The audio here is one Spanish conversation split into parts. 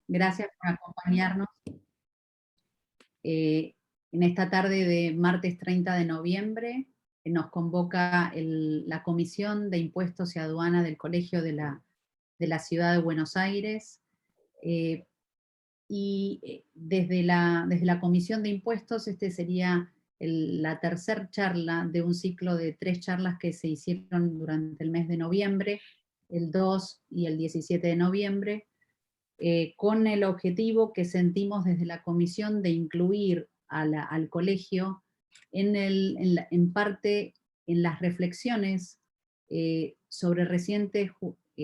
Gracias por acompañarnos en esta tarde de martes 30 de noviembre. Nos convoca la Comisión de Impuestos y Aduana del Colegio de la Ciudad de Buenos Aires. Desde la Comisión de Impuestos, este sería la tercera charla de un ciclo de 3 charlas que se hicieron durante el mes de noviembre, el 2 y el 17 de noviembre, con el objetivo que sentimos desde la comisión de incluir al colegio en parte en las reflexiones sobre recientes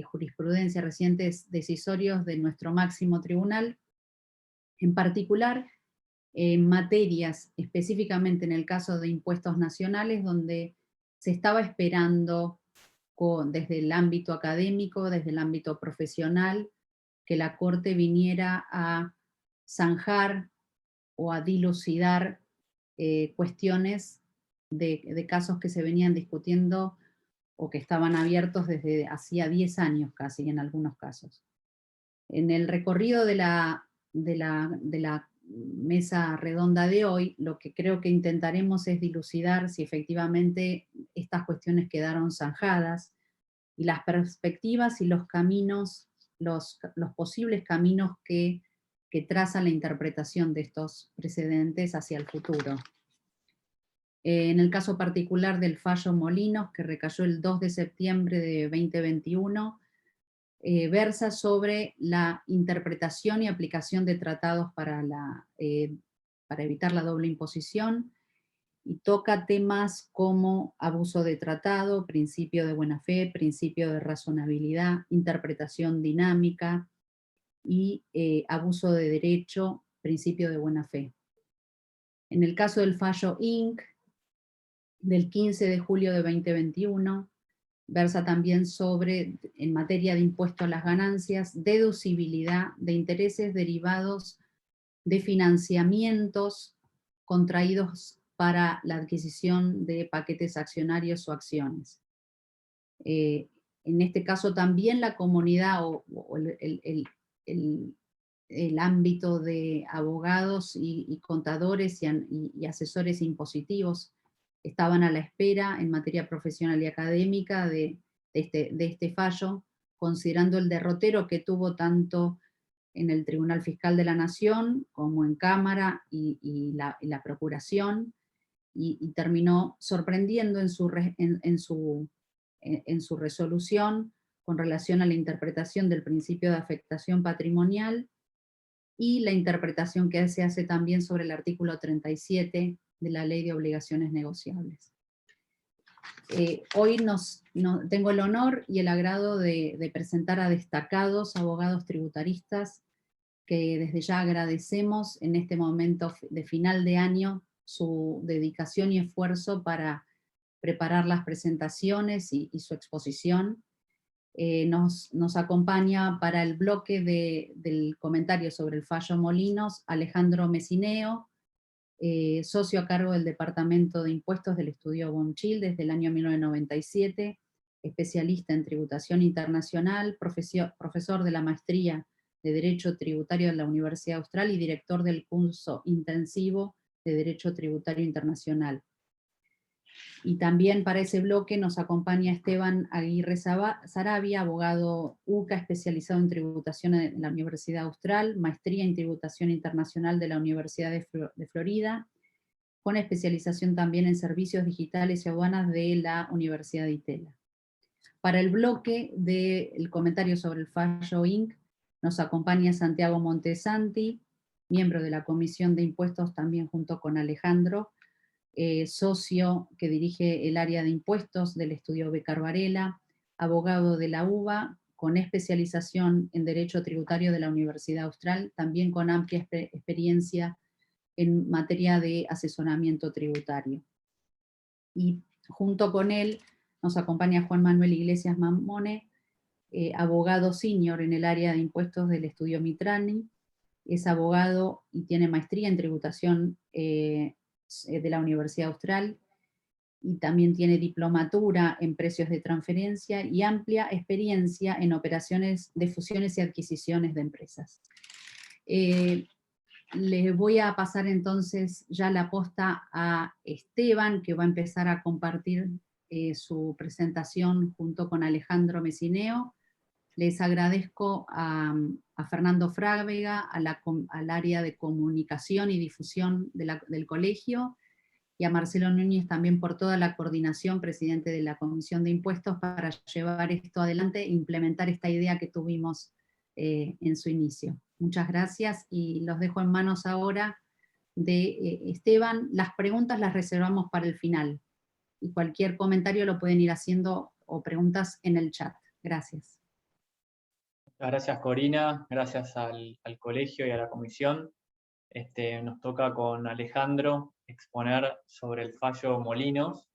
jurisprudencia, recientes decisorios de nuestro máximo tribunal, en particular en materias, específicamente en el caso de impuestos nacionales, donde se estaba esperando desde el ámbito académico, desde el ámbito profesional, que la Corte viniera a zanjar o a dilucidar cuestiones de casos que se venían discutiendo o que estaban abiertos desde hacía 10 años casi en algunos casos. En el recorrido de la mesa redonda de hoy, lo que creo que intentaremos es dilucidar si efectivamente estas cuestiones quedaron zanjadas y las perspectivas y los caminos, los posibles caminos que traza la interpretación de estos precedentes hacia el futuro. En el caso particular del fallo Molinos, que recayó el 2 de septiembre de 2021, versa sobre la interpretación y aplicación de tratados para evitar la doble imposición, y toca temas como abuso de tratado, principio de buena fe, principio de razonabilidad, interpretación dinámica y abuso de derecho, principio de buena fe. En el caso del fallo Inc. del 15 de julio de 2021, versa también sobre, en materia de impuesto a las ganancias, deducibilidad de intereses derivados de financiamientos contraídos para la adquisición de paquetes accionarios o acciones. En este caso también la comunidad o el ámbito de abogados y contadores y asesores impositivos estaban a la espera en materia profesional y académica de este fallo, considerando el derrotero que tuvo tanto en el Tribunal Fiscal de la Nación como en Cámara y la Procuración, y terminó sorprendiendo en su resolución con relación a la interpretación del principio de afectación patrimonial y la interpretación que se hace también sobre el artículo 37 de la Ley de Obligaciones Negociables. Hoy tengo el honor y el agrado de presentar a destacados abogados tributaristas que desde ya agradecemos en este momento de final de año su dedicación y esfuerzo para preparar las presentaciones y su exposición. Nos acompaña para el bloque del comentario sobre el fallo Molinos Alejandro Messineo, socio a cargo del Departamento de Impuestos del Estudio Bonchil desde el año 1997, especialista en tributación internacional, profesor de la maestría de Derecho Tributario de la Universidad Austral y director del curso intensivo de Derecho Tributario Internacional. Y también para ese bloque nos acompaña Esteban Aguirre Sarabia, abogado UCA especializado en tributación en la Universidad Austral, maestría en tributación internacional de la Universidad de Florida, con especialización también en servicios digitales y aduanas de la Universidad de Itela. Para el bloque del comentario sobre el fallo Inc. nos acompaña Santiago Montesanti, miembro de la Comisión de Impuestos también junto con Alejandro, socio que dirige el área de impuestos del estudio Becar Varela, abogado de la UBA, con especialización en Derecho Tributario de la Universidad Austral, también con amplia experiencia en materia de asesoramiento tributario. Y junto con él nos acompaña Juan Manuel Iglesias Mamone, abogado senior en el área de impuestos del estudio Mitrani, es abogado y tiene maestría en tributación de la Universidad Austral, y también tiene diplomatura en precios de transferencia y amplia experiencia en operaciones de fusiones y adquisiciones de empresas. Les voy a pasar entonces ya la posta a Esteban, que va a empezar a compartir su presentación junto con Alejandro Messineo. Les agradezco a Fernando Frávega, al área de comunicación y difusión del colegio, y a Marcelo Núñez también por toda la coordinación, presidente de la Comisión de Impuestos, para llevar esto adelante e implementar esta idea que tuvimos en su inicio. Muchas gracias y los dejo en manos ahora de Esteban. Las preguntas las reservamos para el final y cualquier comentario lo pueden ir haciendo o preguntas en el chat. Gracias. Muchas gracias, Corina, gracias al colegio y a la comisión. Nos toca con Alejandro exponer sobre el fallo Molinos,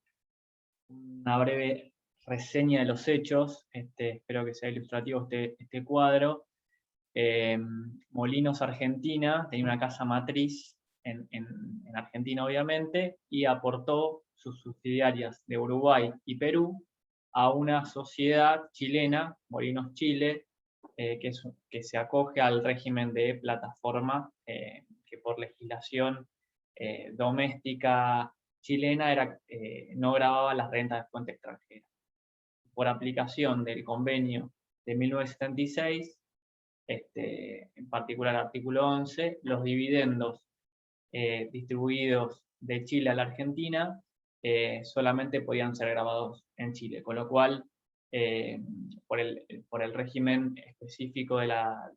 una breve reseña de los hechos. Espero que sea ilustrativo este cuadro. Molinos Argentina tenía una casa matriz en Argentina, obviamente, y aportó sus subsidiarias de Uruguay y Perú a una sociedad chilena, Molinos Chile, que se acoge al régimen de plataforma, que por legislación doméstica chilena no grababa las rentas de fuente extranjera. Por aplicación del convenio de 1976, en particular el artículo 11, los dividendos distribuidos de Chile a la Argentina solamente podían ser grabados en Chile, con lo cual, por el régimen específico de la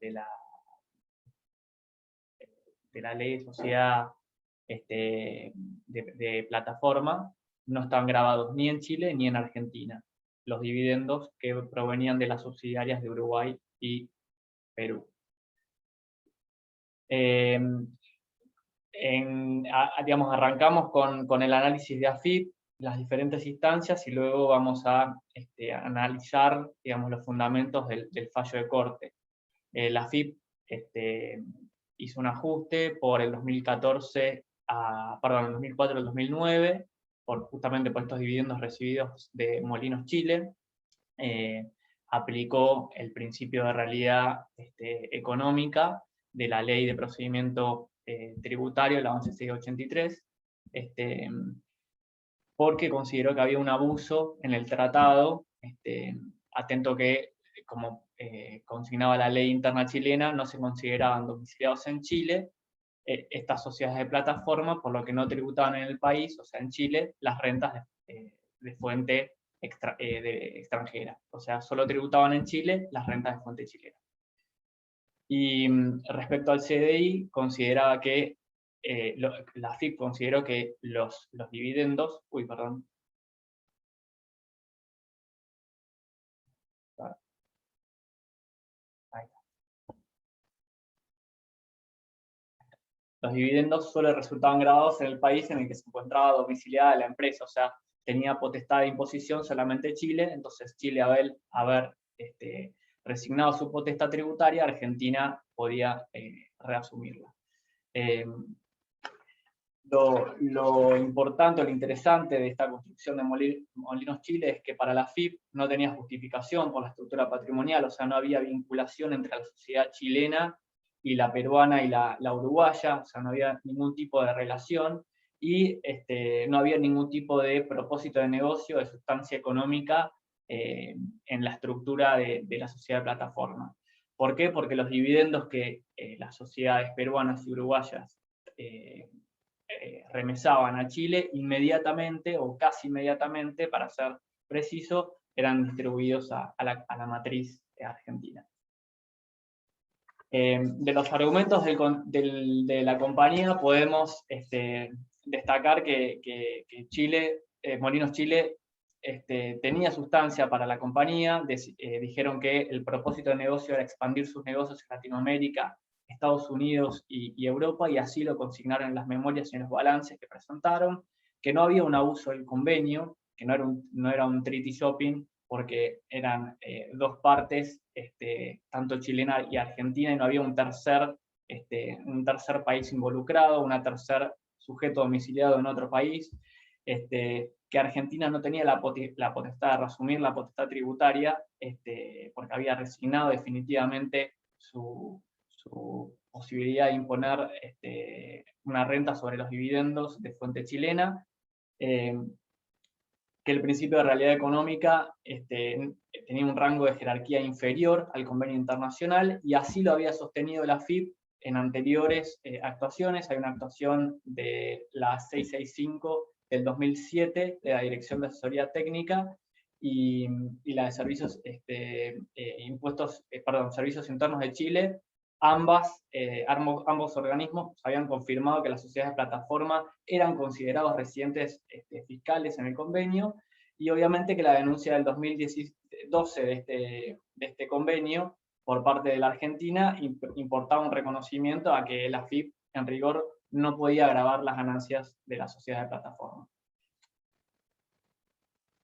ley de sociedad de plataforma, no están grabados ni en Chile ni en Argentina los dividendos que provenían de las subsidiarias de Uruguay y Perú. Digamos, arrancamos con el análisis de AFIP, las diferentes instancias, y luego vamos a analizar, digamos, los fundamentos del fallo de corte. La AFIP hizo un ajuste por el 2014 el 2004 al 2009, justamente por estos dividendos recibidos de Molinos Chile. Aplicó el principio de realidad económica de la Ley de Procedimiento Tributario, la 11683, porque consideró que había un abuso en el tratado, atento que, como consignaba la ley interna chilena, no se consideraban domiciliados en Chile estas sociedades de plataforma, por lo que no tributaban en el país, o sea, en Chile, las rentas de fuente extranjera. O sea, solo tributaban en Chile las rentas de fuente chilena. Y respecto al CDI, consideraba que la AFIP consideró que los dividendos, los dividendos solo resultaban grabados en el país en el que se encontraba domiciliada la empresa, o sea, tenía potestad de imposición solamente Chile, entonces Chile, haber resignado su potestad tributaria, Argentina podía reasumirla. Lo importante, lo interesante de esta construcción de Molinos Chile es que para la AFIP no tenía justificación por la estructura patrimonial, o sea, no había vinculación entre la sociedad chilena y la peruana y la uruguaya, o sea, no había ningún tipo de relación, y no había ningún tipo de propósito de negocio, de sustancia económica en la estructura de la sociedad de plataforma. ¿Por qué? Porque los dividendos que las sociedades peruanas y uruguayas remesaban a Chile inmediatamente, o casi inmediatamente, para ser preciso, eran distribuidos a la matriz argentina. De los argumentos de la compañía podemos destacar que Molinos Chile tenía sustancia para la compañía. Dijeron que el propósito de negocio era expandir sus negocios en Latinoamérica, Estados Unidos y Europa, y así lo consignaron en las memorias y en los balances que presentaron, que no había un abuso del convenio, que no era un treaty shopping, porque eran dos partes, tanto chilena y argentina, y no había un tercer país involucrado, un tercer sujeto domiciliado en otro país, que Argentina no tenía la potestad de reasumir la potestad tributaria, porque había resignado definitivamente su posibilidad de imponer una renta sobre los dividendos de fuente chilena, que el principio de realidad económica tenía un rango de jerarquía inferior al convenio internacional, y así lo había sostenido la AFIP en anteriores actuaciones. Hay una actuación de la 665 del 2007 de la Dirección de Asesoría Técnica, y la de Servicios, Servicios Internos de Chile. Ambos organismos habían confirmado que las sociedades de plataforma eran considerados residentes fiscales en el convenio, y obviamente que la denuncia del 2012 de este convenio por parte de la Argentina importaba un reconocimiento a que la AFIP en rigor no podía gravar las ganancias de las sociedades de plataforma.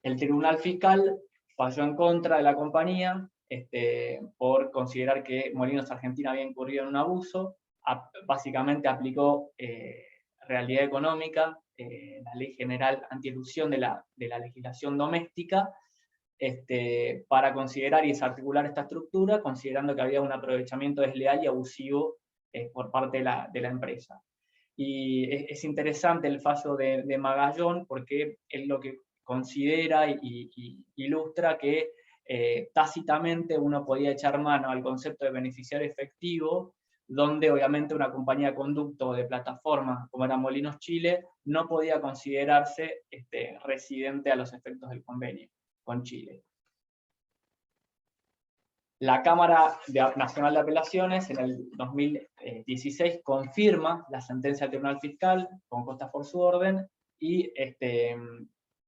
El Tribunal Fiscal falló en contra de la compañía por considerar que Molinos Argentina había incurrido en un abuso. Básicamente aplicó realidad económica, la Ley General Antielusión de la legislación doméstica, para considerar y desarticular esta estructura, considerando que había un aprovechamiento desleal y abusivo por parte de la empresa. Y es interesante el fallo de Magallón, porque es lo que considera y ilustra que tácitamente uno podía echar mano al concepto de beneficiario efectivo, donde obviamente una compañía de conducto de plataforma como era Molinos Chile no podía considerarse residente a los efectos del convenio con Chile. La Cámara Nacional de Apelaciones en el 2016 confirma la sentencia del Tribunal Fiscal con costas por su orden, y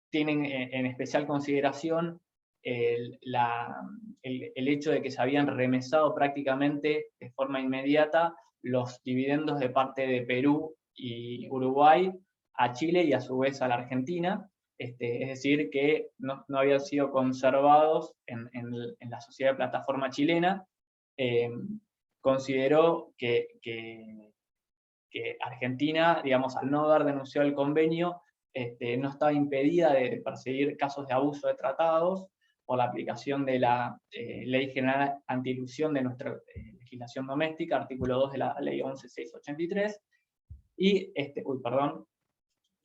tienen en especial consideración el hecho de que se habían remesado prácticamente de forma inmediata los dividendos de parte de Perú y Uruguay a Chile y a su vez a la Argentina. Es decir, que no habían sido conservados en la sociedad de plataforma chilena. Consideró que Argentina, digamos, al no haber denunciado el convenio, no estaba impedida de perseguir casos de abuso de tratados por la aplicación de la Ley General Antielusión de nuestra legislación doméstica, artículo 2 de la Ley 11.683, y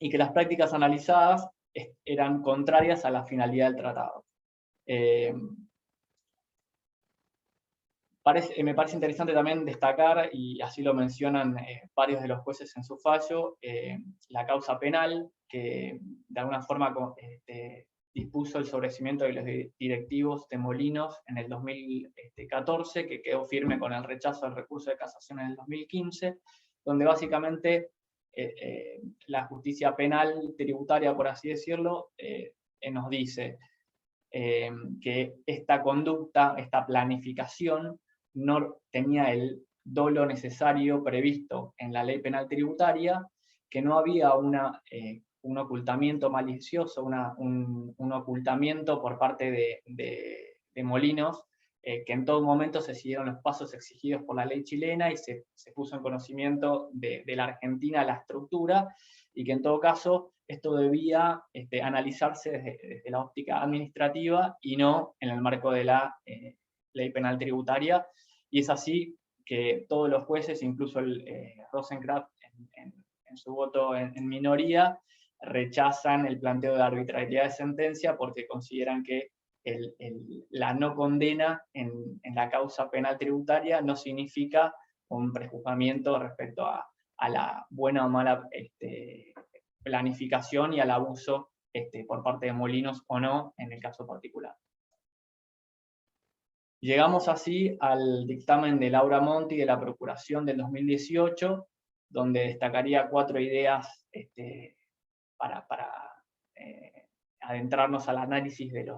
que las prácticas analizadas eran contrarias a la finalidad del tratado. Me parece interesante también destacar, y así lo mencionan varios de los jueces en su fallo, la causa penal, que de alguna forma dispuso el sobreseimiento de los directivos de Molinos en el 2014, que quedó firme con el rechazo del recurso de casación en el 2015, donde básicamente la justicia penal tributaria, por así decirlo, nos dice que esta conducta, esta planificación, no tenía el dolo necesario previsto en la ley penal tributaria, que no había un ocultamiento malicioso, un ocultamiento por parte de Molinos, que en todo momento se siguieron los pasos exigidos por la ley chilena y se puso en conocimiento de la Argentina la estructura, y que en todo caso esto debía analizarse desde la óptica administrativa y no en el marco de la ley penal tributaria. Y es así que todos los jueces, incluso el Rosenkrantz en su voto en minoría, rechazan el planteo de arbitrariedad de sentencia, porque consideran que la no condena en la causa penal tributaria no significa un prejuzgamiento respecto a la buena o mala planificación y al abuso por parte de Molinos o no en el caso particular. Llegamos así al dictamen de Laura Monti de la Procuración del 2018, donde destacaría 4 ideas para adentrarnos al análisis del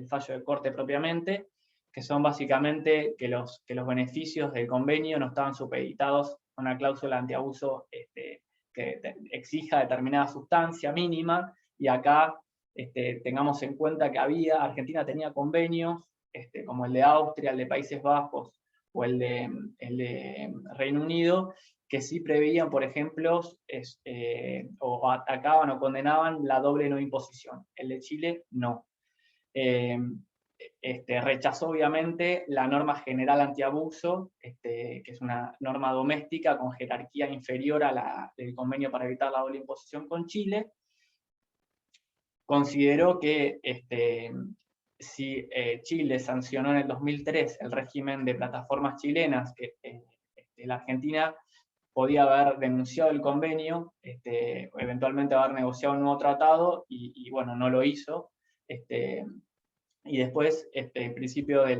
fallo de corte propiamente, que son básicamente que los beneficios del convenio no estaban supeditados a una cláusula antiabuso que exija determinada sustancia mínima, y acá tengamos en cuenta que Argentina tenía convenios como el de Austria, el de Países Bajos o el de Reino Unido, que sí preveían, por ejemplo, o atacaban o condenaban la doble no imposición. El de Chile no. rechazó obviamente la norma general antiabuso, que es una norma doméstica con jerarquía inferior a la del convenio para evitar la doble imposición con Chile. Consideró que si Chile sancionó en el 2003 el régimen de plataformas chilenas, que la Argentina podía haber denunciado el convenio, eventualmente haber negociado un nuevo tratado, y bueno, no lo hizo. Y después el principio de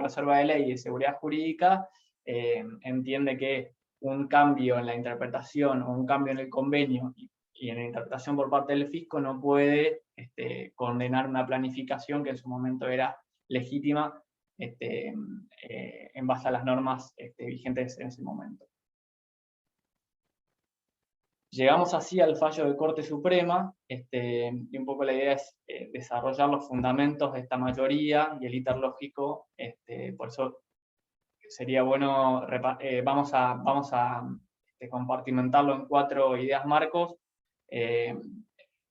reserva de ley y de seguridad jurídica entiende que un cambio en la interpretación o un cambio en el convenio y en la interpretación por parte del fisco no puede condenar una planificación que en su momento era legítima en base a las normas vigentes en ese momento. Llegamos así al fallo de Corte Suprema, y un poco la idea es desarrollar los fundamentos de esta mayoría y el íter lógico, por eso sería bueno, vamos a compartimentarlo en 4 ideas marcos.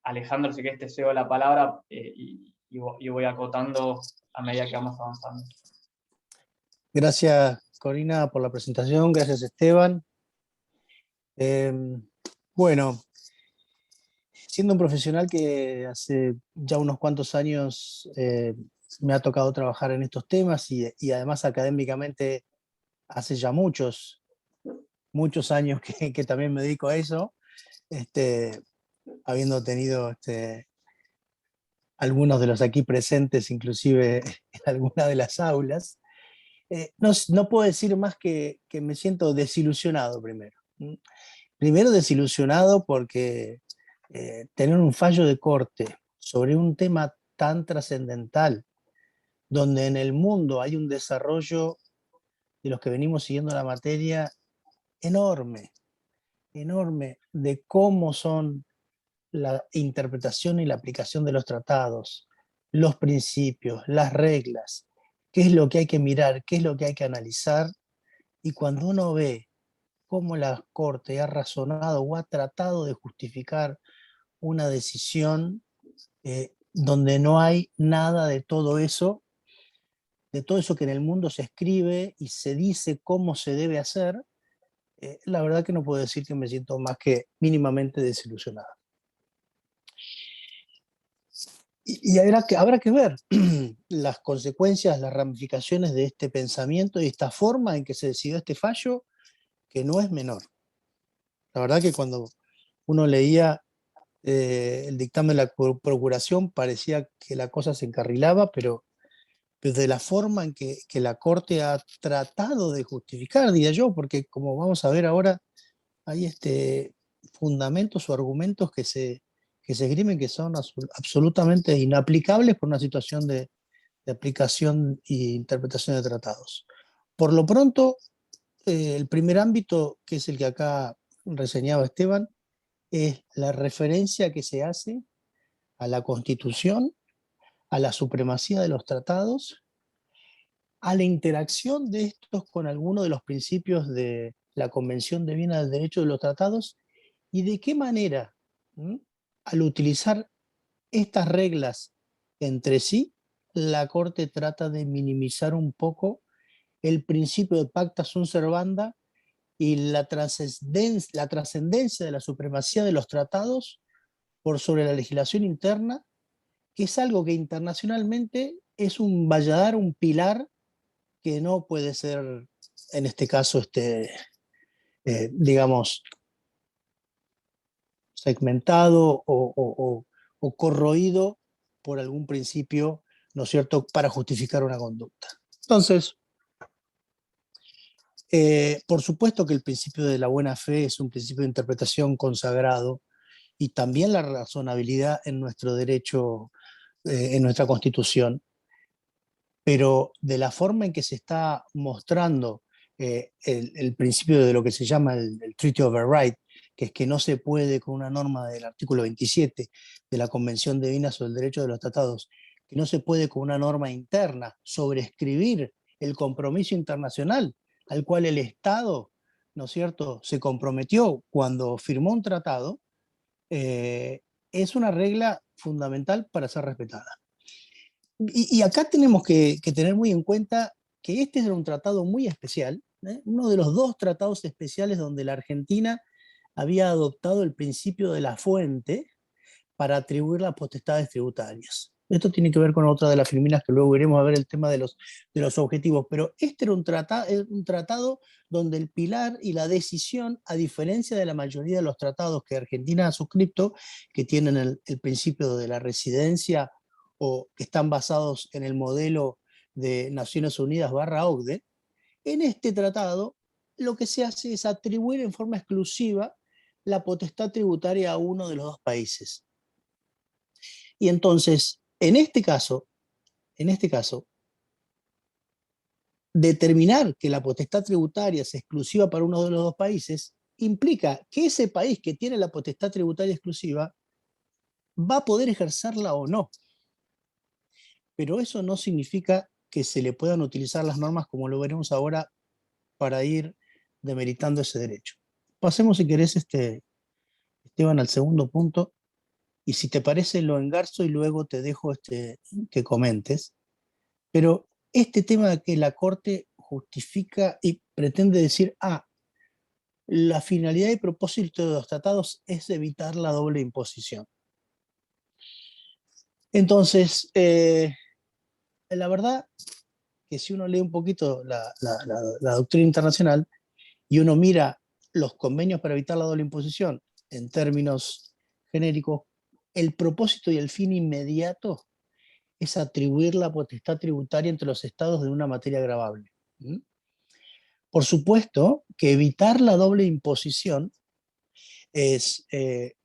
Alejandro, si querés te cedo la palabra y voy acotando a medida que vamos avanzando. Gracias, Corina, por la presentación. Gracias, Esteban. Bueno, siendo un profesional que hace ya unos cuantos años me ha tocado trabajar en estos temas y además académicamente hace ya muchos años que también me dedico a eso, habiendo tenido algunos de los aquí presentes, inclusive en alguna de las aulas, no puedo decir más que me siento desilusionado primero. Primero desilusionado porque tener un fallo de corte sobre un tema tan trascendental, donde en el mundo hay un desarrollo de los que venimos siguiendo la materia enorme, enorme, de cómo son la interpretación y la aplicación de los tratados, los principios, las reglas, qué es lo que hay que mirar, qué es lo que hay que analizar, y cuando uno ve cómo la Corte ha razonado o ha tratado de justificar una decisión donde no hay nada de todo eso que en el mundo se escribe y se dice cómo se debe hacer, la verdad que no puedo decir que me siento más que mínimamente desilusionado. Y habrá que ver las consecuencias, las ramificaciones de este pensamiento y esta forma en que se decidió este fallo, que no es menor. La verdad que cuando uno leía el dictamen de la Procuración parecía que la cosa se encarrilaba, pero de la forma en que la Corte ha tratado de justificar, diría yo, porque como vamos a ver ahora, hay fundamentos o argumentos que se esgrimen que son absolutamente inaplicables por una situación de aplicación e interpretación de tratados. Por lo pronto, el primer ámbito, que es el que acá reseñaba Esteban, es la referencia que se hace a la Constitución, a la supremacía de los tratados, a la interacción de estos con algunos de los principios de la Convención de Viena del Derecho de los Tratados, y de qué manera, al utilizar estas reglas entre sí, la Corte trata de minimizar un poco el principio de pacta sunt servanda y la trascendencia de la supremacía de los tratados por sobre la legislación interna, que es algo que internacionalmente es un valladar, un pilar que no puede ser, en este caso, digamos, segmentado o corroído por algún principio, ¿no es cierto?, para justificar una conducta. Entonces, por supuesto que el principio de la buena fe es un principio de interpretación consagrado, y también la razonabilidad en nuestro derecho, en nuestra Constitución, pero de la forma en que se está mostrando el principio de lo que se llama el Treaty of Right, que es que no se puede con una norma del artículo 27 de la Convención de Viena sobre el Derecho de los Tratados, que no se puede con una norma interna sobreescribir el compromiso internacional al cual el Estado, ¿no es cierto?, se comprometió cuando firmó un tratado, es una regla fundamental para ser respetada. Y acá tenemos que tener muy en cuenta que este era un tratado muy especial, uno de los dos tratados especiales donde la Argentina había adoptado el principio de la fuente para atribuir las potestades tributarias. Esto tiene que ver con otra de las filminas que luego iremos a ver el tema de los objetivos, pero este era un tratado donde el pilar y la decisión, a diferencia de la mayoría de los tratados que Argentina ha suscrito, que tienen el principio de la residencia o que están basados en el modelo de Naciones Unidas /OCDE, en este tratado lo que se hace es atribuir en forma exclusiva la potestad tributaria a uno de los dos países. Y entonces, en este caso, determinar que la potestad tributaria es exclusiva para uno de los dos países implica que ese país que tiene la potestad tributaria exclusiva va a poder ejercerla o no. Pero eso no significa que se le puedan utilizar las normas, como lo veremos ahora, para ir demeritando ese derecho. Pasemos, si querés, Esteban, al segundo punto, y si te parece lo engarzo y luego te dejo que comentes. Pero este tema de que la Corte justifica y pretende decir, la finalidad y propósito de los tratados es evitar la doble imposición. Entonces, la verdad que si uno lee un poquito la doctrina internacional y uno mira los convenios para evitar la doble imposición en términos genéricos, el propósito y el fin inmediato es atribuir la potestad tributaria entre los estados de una materia gravable. Por supuesto que evitar la doble imposición es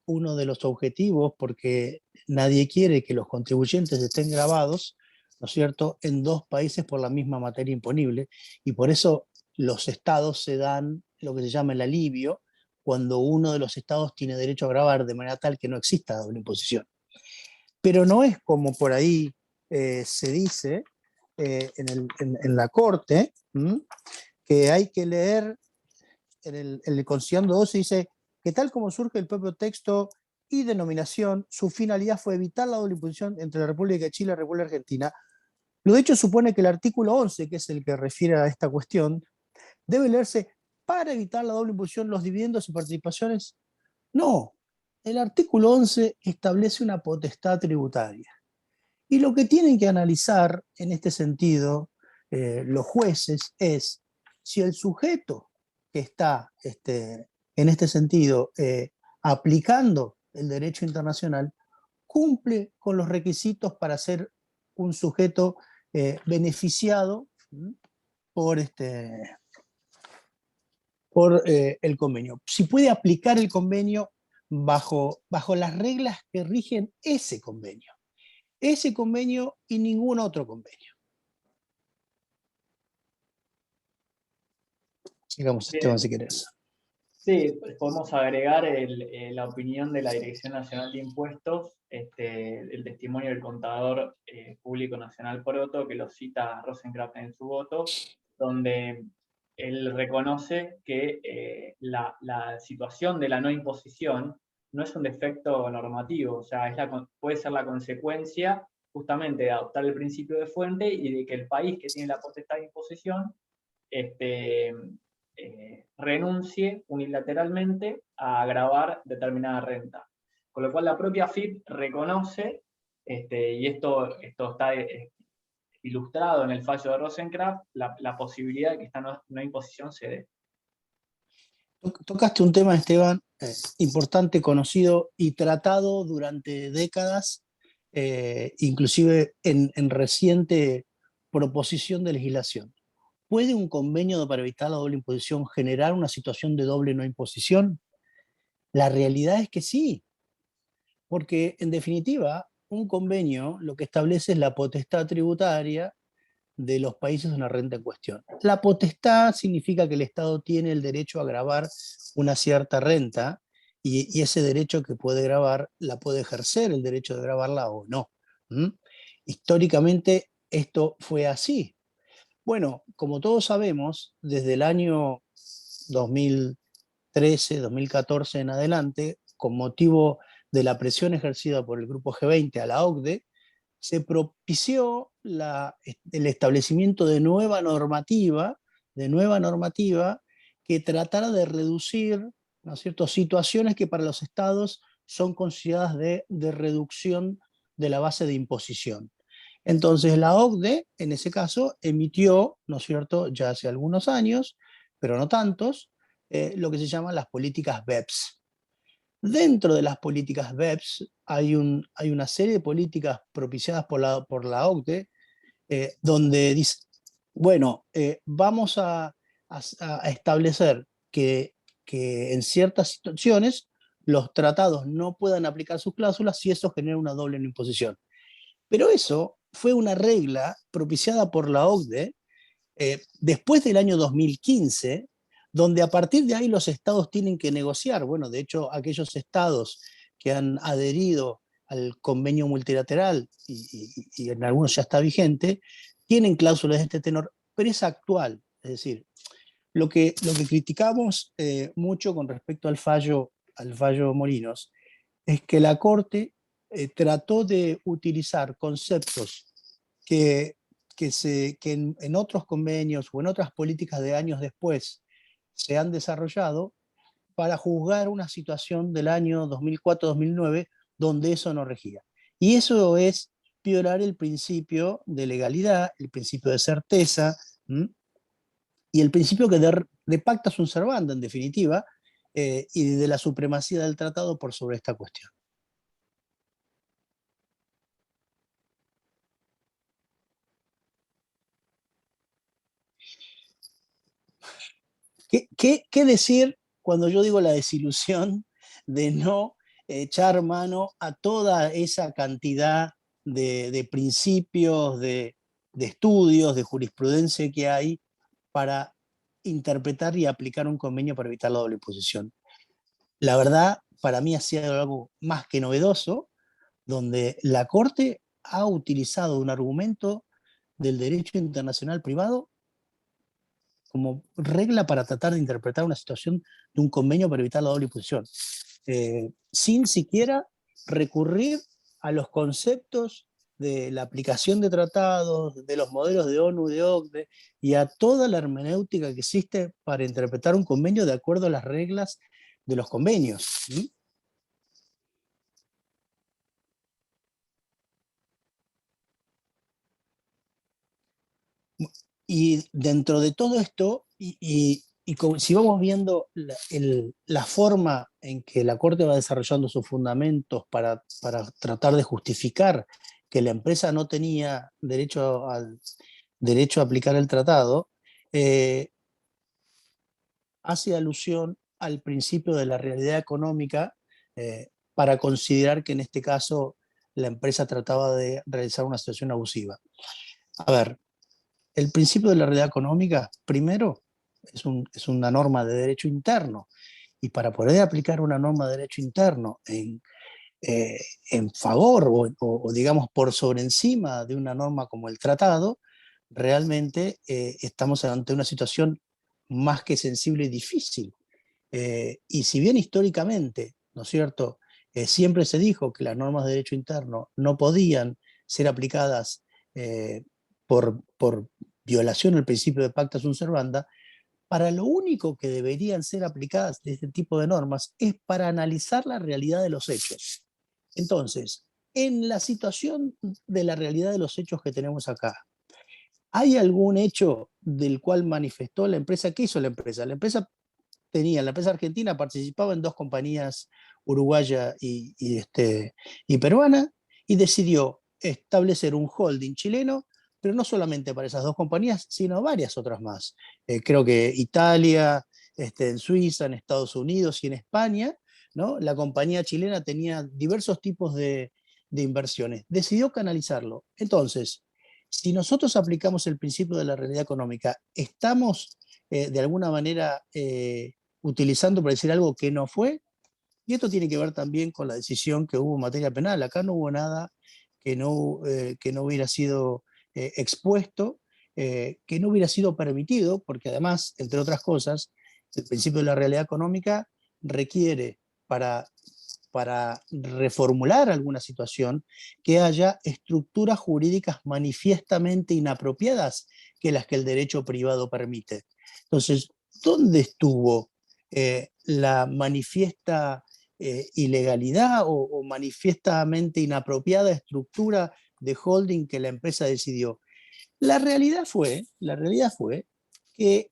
uno de los objetivos, porque nadie quiere que los contribuyentes estén gravados, ¿no es cierto?, en dos países por la misma materia imponible, y por eso los estados se dan lo que se llama el alivio cuando uno de los estados tiene derecho a gravar de manera tal que no exista doble imposición. Pero no es como por ahí se dice en la Corte, que hay que leer en el conciliando 12, dice que tal como surge el propio texto y denominación, su finalidad fue evitar la doble imposición entre la República de Chile y la República Argentina. Lo de hecho supone que el artículo 11, que es el que refiere a esta cuestión, debe leerse para evitar la doble imposición, los dividendos y participaciones. No, el artículo 11 establece una potestad tributaria. Y lo que tienen que analizar en este sentido los jueces es si el sujeto que está en este sentido aplicando el derecho internacional cumple con los requisitos para ser un sujeto beneficiado por, por el convenio. Si puede aplicar el convenio bajo las reglas que rigen ese convenio y ningún otro convenio. Sigamos, Esteban, si querés. Sí, podemos agregar la opinión de la Dirección Nacional de Impuestos, el testimonio del contador público nacional Poroto, que lo cita Rosencraft en su voto, donde él reconoce que la situación de la no imposición no es un defecto normativo, o sea, puede ser la consecuencia justamente de adoptar el principio de fuente y de que el país que tiene la potestad de imposición renuncie unilateralmente a gravar determinada renta. Con lo cual la propia FIP reconoce, y esto está ilustrado en el fallo de Rosencraft, la posibilidad de que esta no imposición se dé. Tocaste un tema, Esteban, importante, conocido y tratado durante décadas, inclusive en reciente proposición de legislación. ¿Puede un convenio para evitar la doble imposición generar una situación de doble no imposición? La realidad es que sí, porque en definitiva, un convenio lo que establece es la potestad tributaria de los países de una renta en cuestión. La potestad significa que el Estado tiene el derecho a gravar una cierta renta y ese derecho que puede gravar, la puede ejercer el derecho de gravarla o no. Históricamente esto fue así. Bueno, como todos sabemos, desde el año 2013, 2014 en adelante, con motivo de la presión ejercida por el Grupo G20 a la OCDE, se propició el establecimiento de nueva normativa que tratara de reducir, ¿no es cierto?, situaciones que para los estados son consideradas de reducción de la base de imposición. Entonces la OCDE, en ese caso, emitió, ¿no es cierto?, ya hace algunos años, pero no tantos, lo que se llaman las políticas BEPS. Dentro de las políticas BEPS hay una serie de políticas propiciadas por la OCDE, donde dice, bueno, vamos a establecer que en ciertas situaciones los tratados no puedan aplicar sus cláusulas si eso genera una doble imposición. Pero eso fue una regla propiciada por la OCDE después del año 2015, donde a partir de ahí los estados tienen que negociar. Bueno, de hecho, aquellos estados que han adherido al convenio multilateral y en algunos ya está vigente, tienen cláusulas de este tenor, pero es actual. Es decir, lo que criticamos mucho con respecto al fallo Molinos es que la Corte trató de utilizar conceptos que, que en otros convenios o en otras políticas de años después se han desarrollado para juzgar una situación del año 2004-2009 donde eso no regía. Y eso es violar el principio de legalidad, el principio de certeza, ¿m? Y el principio que de pacta sunt servanda, en definitiva, y de la supremacía del tratado por sobre esta cuestión. ¿Qué decir cuando yo digo la desilusión de no echar mano a toda esa cantidad de principios, de estudios, de jurisprudencia que hay para interpretar y aplicar un convenio para evitar la doble imposición? La verdad, para mí ha sido algo más que novedoso, donde la Corte ha utilizado un argumento del derecho internacional privado como regla para tratar de interpretar una situación de un convenio para evitar la doble imposición, sin siquiera recurrir a los conceptos de la aplicación de tratados, de los modelos de ONU, de OCDE, y a toda la hermenéutica que existe para interpretar un convenio de acuerdo a las reglas de los convenios. ¿Sí? Y dentro de todo esto, si vamos viendo la forma en que la Corte va desarrollando sus fundamentos para tratar de justificar que la empresa no tenía derecho a aplicar el tratado, hace alusión al principio de la realidad económica para considerar que en este caso la empresa trataba de realizar una situación abusiva. A ver, el principio de la realidad económica, primero, es una norma de derecho interno, y para poder aplicar una norma de derecho interno en favor o, digamos por sobre encima de una norma como el tratado, realmente estamos ante una situación más que sensible y difícil. Y si bien históricamente, ¿no es cierto?, siempre se dijo que las normas de derecho interno no podían ser aplicadas por violación al principio de pacta sunt servanda, para lo único que deberían ser aplicadas de este tipo de normas es para analizar la realidad de los hechos. Entonces, en la situación de la realidad de los hechos que tenemos acá, ¿hay algún hecho del cual manifestó la empresa? ¿Qué hizo la empresa? La empresa argentina participaba en dos compañías, uruguaya y peruana, y decidió establecer un holding chileno, pero no solamente para esas dos compañías, sino varias otras más. Creo que Italia, en Suiza, en Estados Unidos y en España, ¿no? La compañía chilena tenía diversos tipos de inversiones. Decidió canalizarlo. Entonces, si nosotros aplicamos el principio de la realidad económica, estamos de alguna manera utilizando para decir algo que no fue, y esto tiene que ver también con la decisión que hubo en materia penal. Acá no hubo nada que no hubiera sido expuesto, que no hubiera sido permitido, porque además, entre otras cosas, el principio de la realidad económica requiere para para reformular alguna situación, que haya estructuras jurídicas manifiestamente inapropiadas que las que el derecho privado permite. Entonces, ¿dónde estuvo la manifiesta ilegalidad o manifiestamente inapropiada estructura de holding que la empresa decidió? La realidad fue que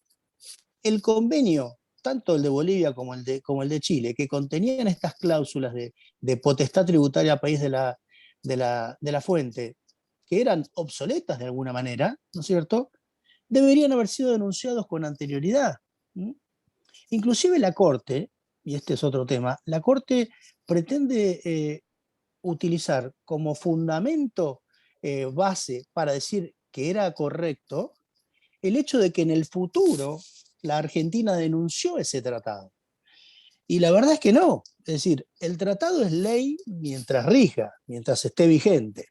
el convenio, tanto el de Bolivia como el de Chile, que contenían estas cláusulas de potestad tributaria a país de la fuente, que eran obsoletas de alguna manera, ¿no es cierto?, deberían haber sido denunciados con anterioridad. ¿Mm? Inclusive la Corte, y este es otro tema, la Corte pretende utilizar como fundamento base para decir que era correcto el hecho de que en el futuro la Argentina denunció ese tratado. Y la verdad es que no. Es decir, el tratado es ley mientras rija, mientras esté vigente.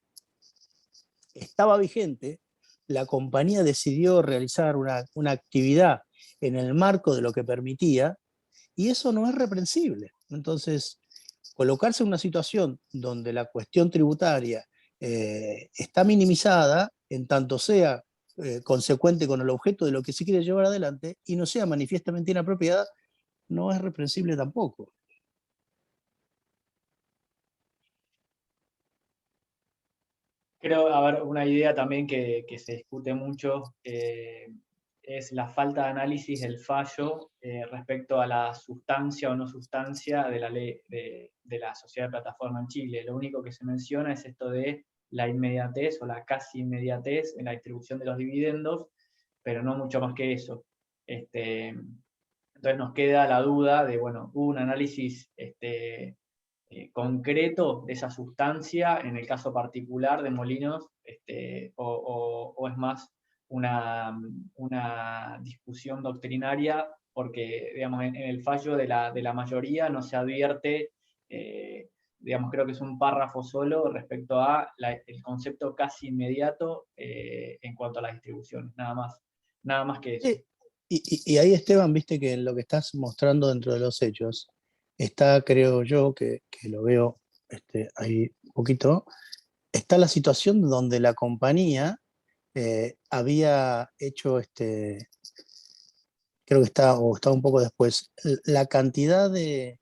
Estaba vigente, la compañía decidió realizar una actividad en el marco de lo que permitía, y eso no es reprensible. Entonces, colocarse en una situación donde la cuestión tributaria está minimizada, en tanto sea consecuente con el objeto de lo que se quiere llevar adelante y no sea manifiestamente inapropiada, no es reprensible tampoco. Creo, a ver, una idea también que se discute mucho es la falta de análisis del fallo respecto a la sustancia o no sustancia de la ley de la sociedad de plataforma en Chile. Lo único que se menciona es esto de la inmediatez o la casi inmediatez en la distribución de los dividendos, pero no mucho más que eso. Entonces nos queda la duda de, bueno, hubo un análisis concreto de esa sustancia en el caso particular de Molinos, o es más una discusión doctrinaria, porque digamos, en el fallo de la mayoría no se advierte, digamos, creo que es un párrafo solo respecto a el concepto casi inmediato en cuanto a las distribuciones, nada más que eso. Y ahí, Esteban, viste que en lo que estás mostrando dentro de los hechos está, creo yo, que lo veo ahí un poquito, está la situación donde la compañía había hecho, creo que está, o está un poco después, la cantidad de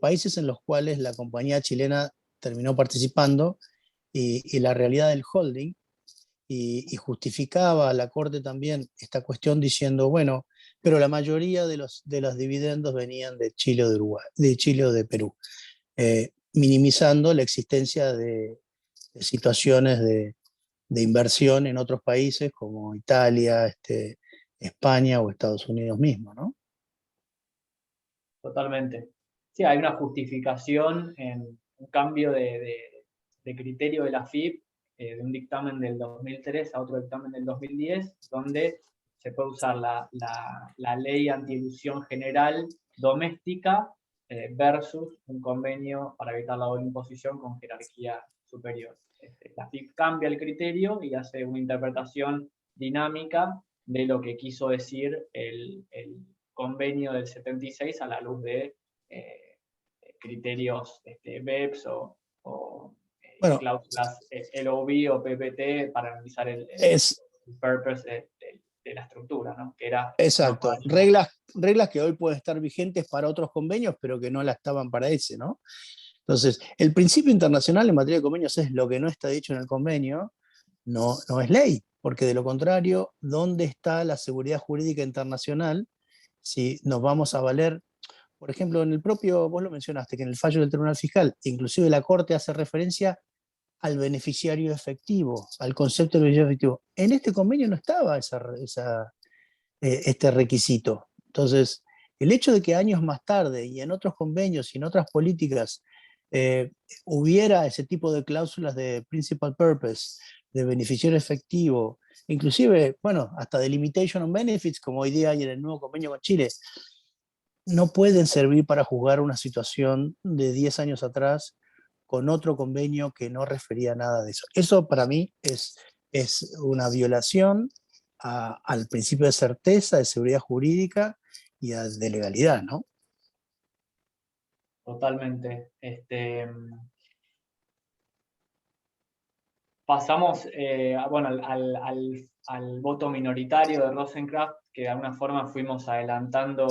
países en los cuales la compañía chilena terminó participando y la realidad del holding, y justificaba a la Corte también esta cuestión diciendo, bueno, pero la mayoría de los dividendos venían de Chile o de Uruguay, de Chile o de Perú, minimizando la existencia de situaciones de inversión en otros países como Italia, España o Estados Unidos mismo, ¿no? Totalmente. Sí, hay una justificación en un cambio de criterio de la FIP, de un dictamen del 2003 a otro dictamen del 2010, donde se puede usar la ley antielusión general doméstica versus un convenio para evitar la doble imposición con jerarquía superior. La FIP cambia el criterio y hace una interpretación dinámica de lo que quiso decir el convenio del 76 a la luz de criterios BEPS o Bueno, cláusulas LOB o PPT para analizar el purpose de la estructura, ¿no? Que era exacto, reglas que hoy pueden estar vigentes para otros convenios, pero que no la estaban para ese, ¿no? Entonces, el principio internacional en materia de convenios es lo que no está dicho en el convenio, no es ley, porque de lo contrario, ¿dónde está la seguridad jurídica internacional si nos vamos a valer? Por ejemplo, en el propio, vos lo mencionaste, que en el fallo del Tribunal Fiscal, inclusive la Corte hace referencia al beneficiario efectivo, al concepto de beneficiario efectivo. En este convenio no estaba este requisito. Entonces, el hecho de que años más tarde y en otros convenios y en otras políticas hubiera ese tipo de cláusulas de principal purpose, de beneficiario efectivo, inclusive, bueno, hasta de limitation on benefits, como hoy día hay en el nuevo convenio con Chile, no pueden servir para juzgar una situación de 10 años atrás con otro convenio que no refería nada de eso. Eso para mí es una violación al principio de certeza, de seguridad jurídica y de legalidad, ¿no? totalmente. Pasamos bueno, al voto minoritario de Rosencraft, que de alguna forma fuimos adelantando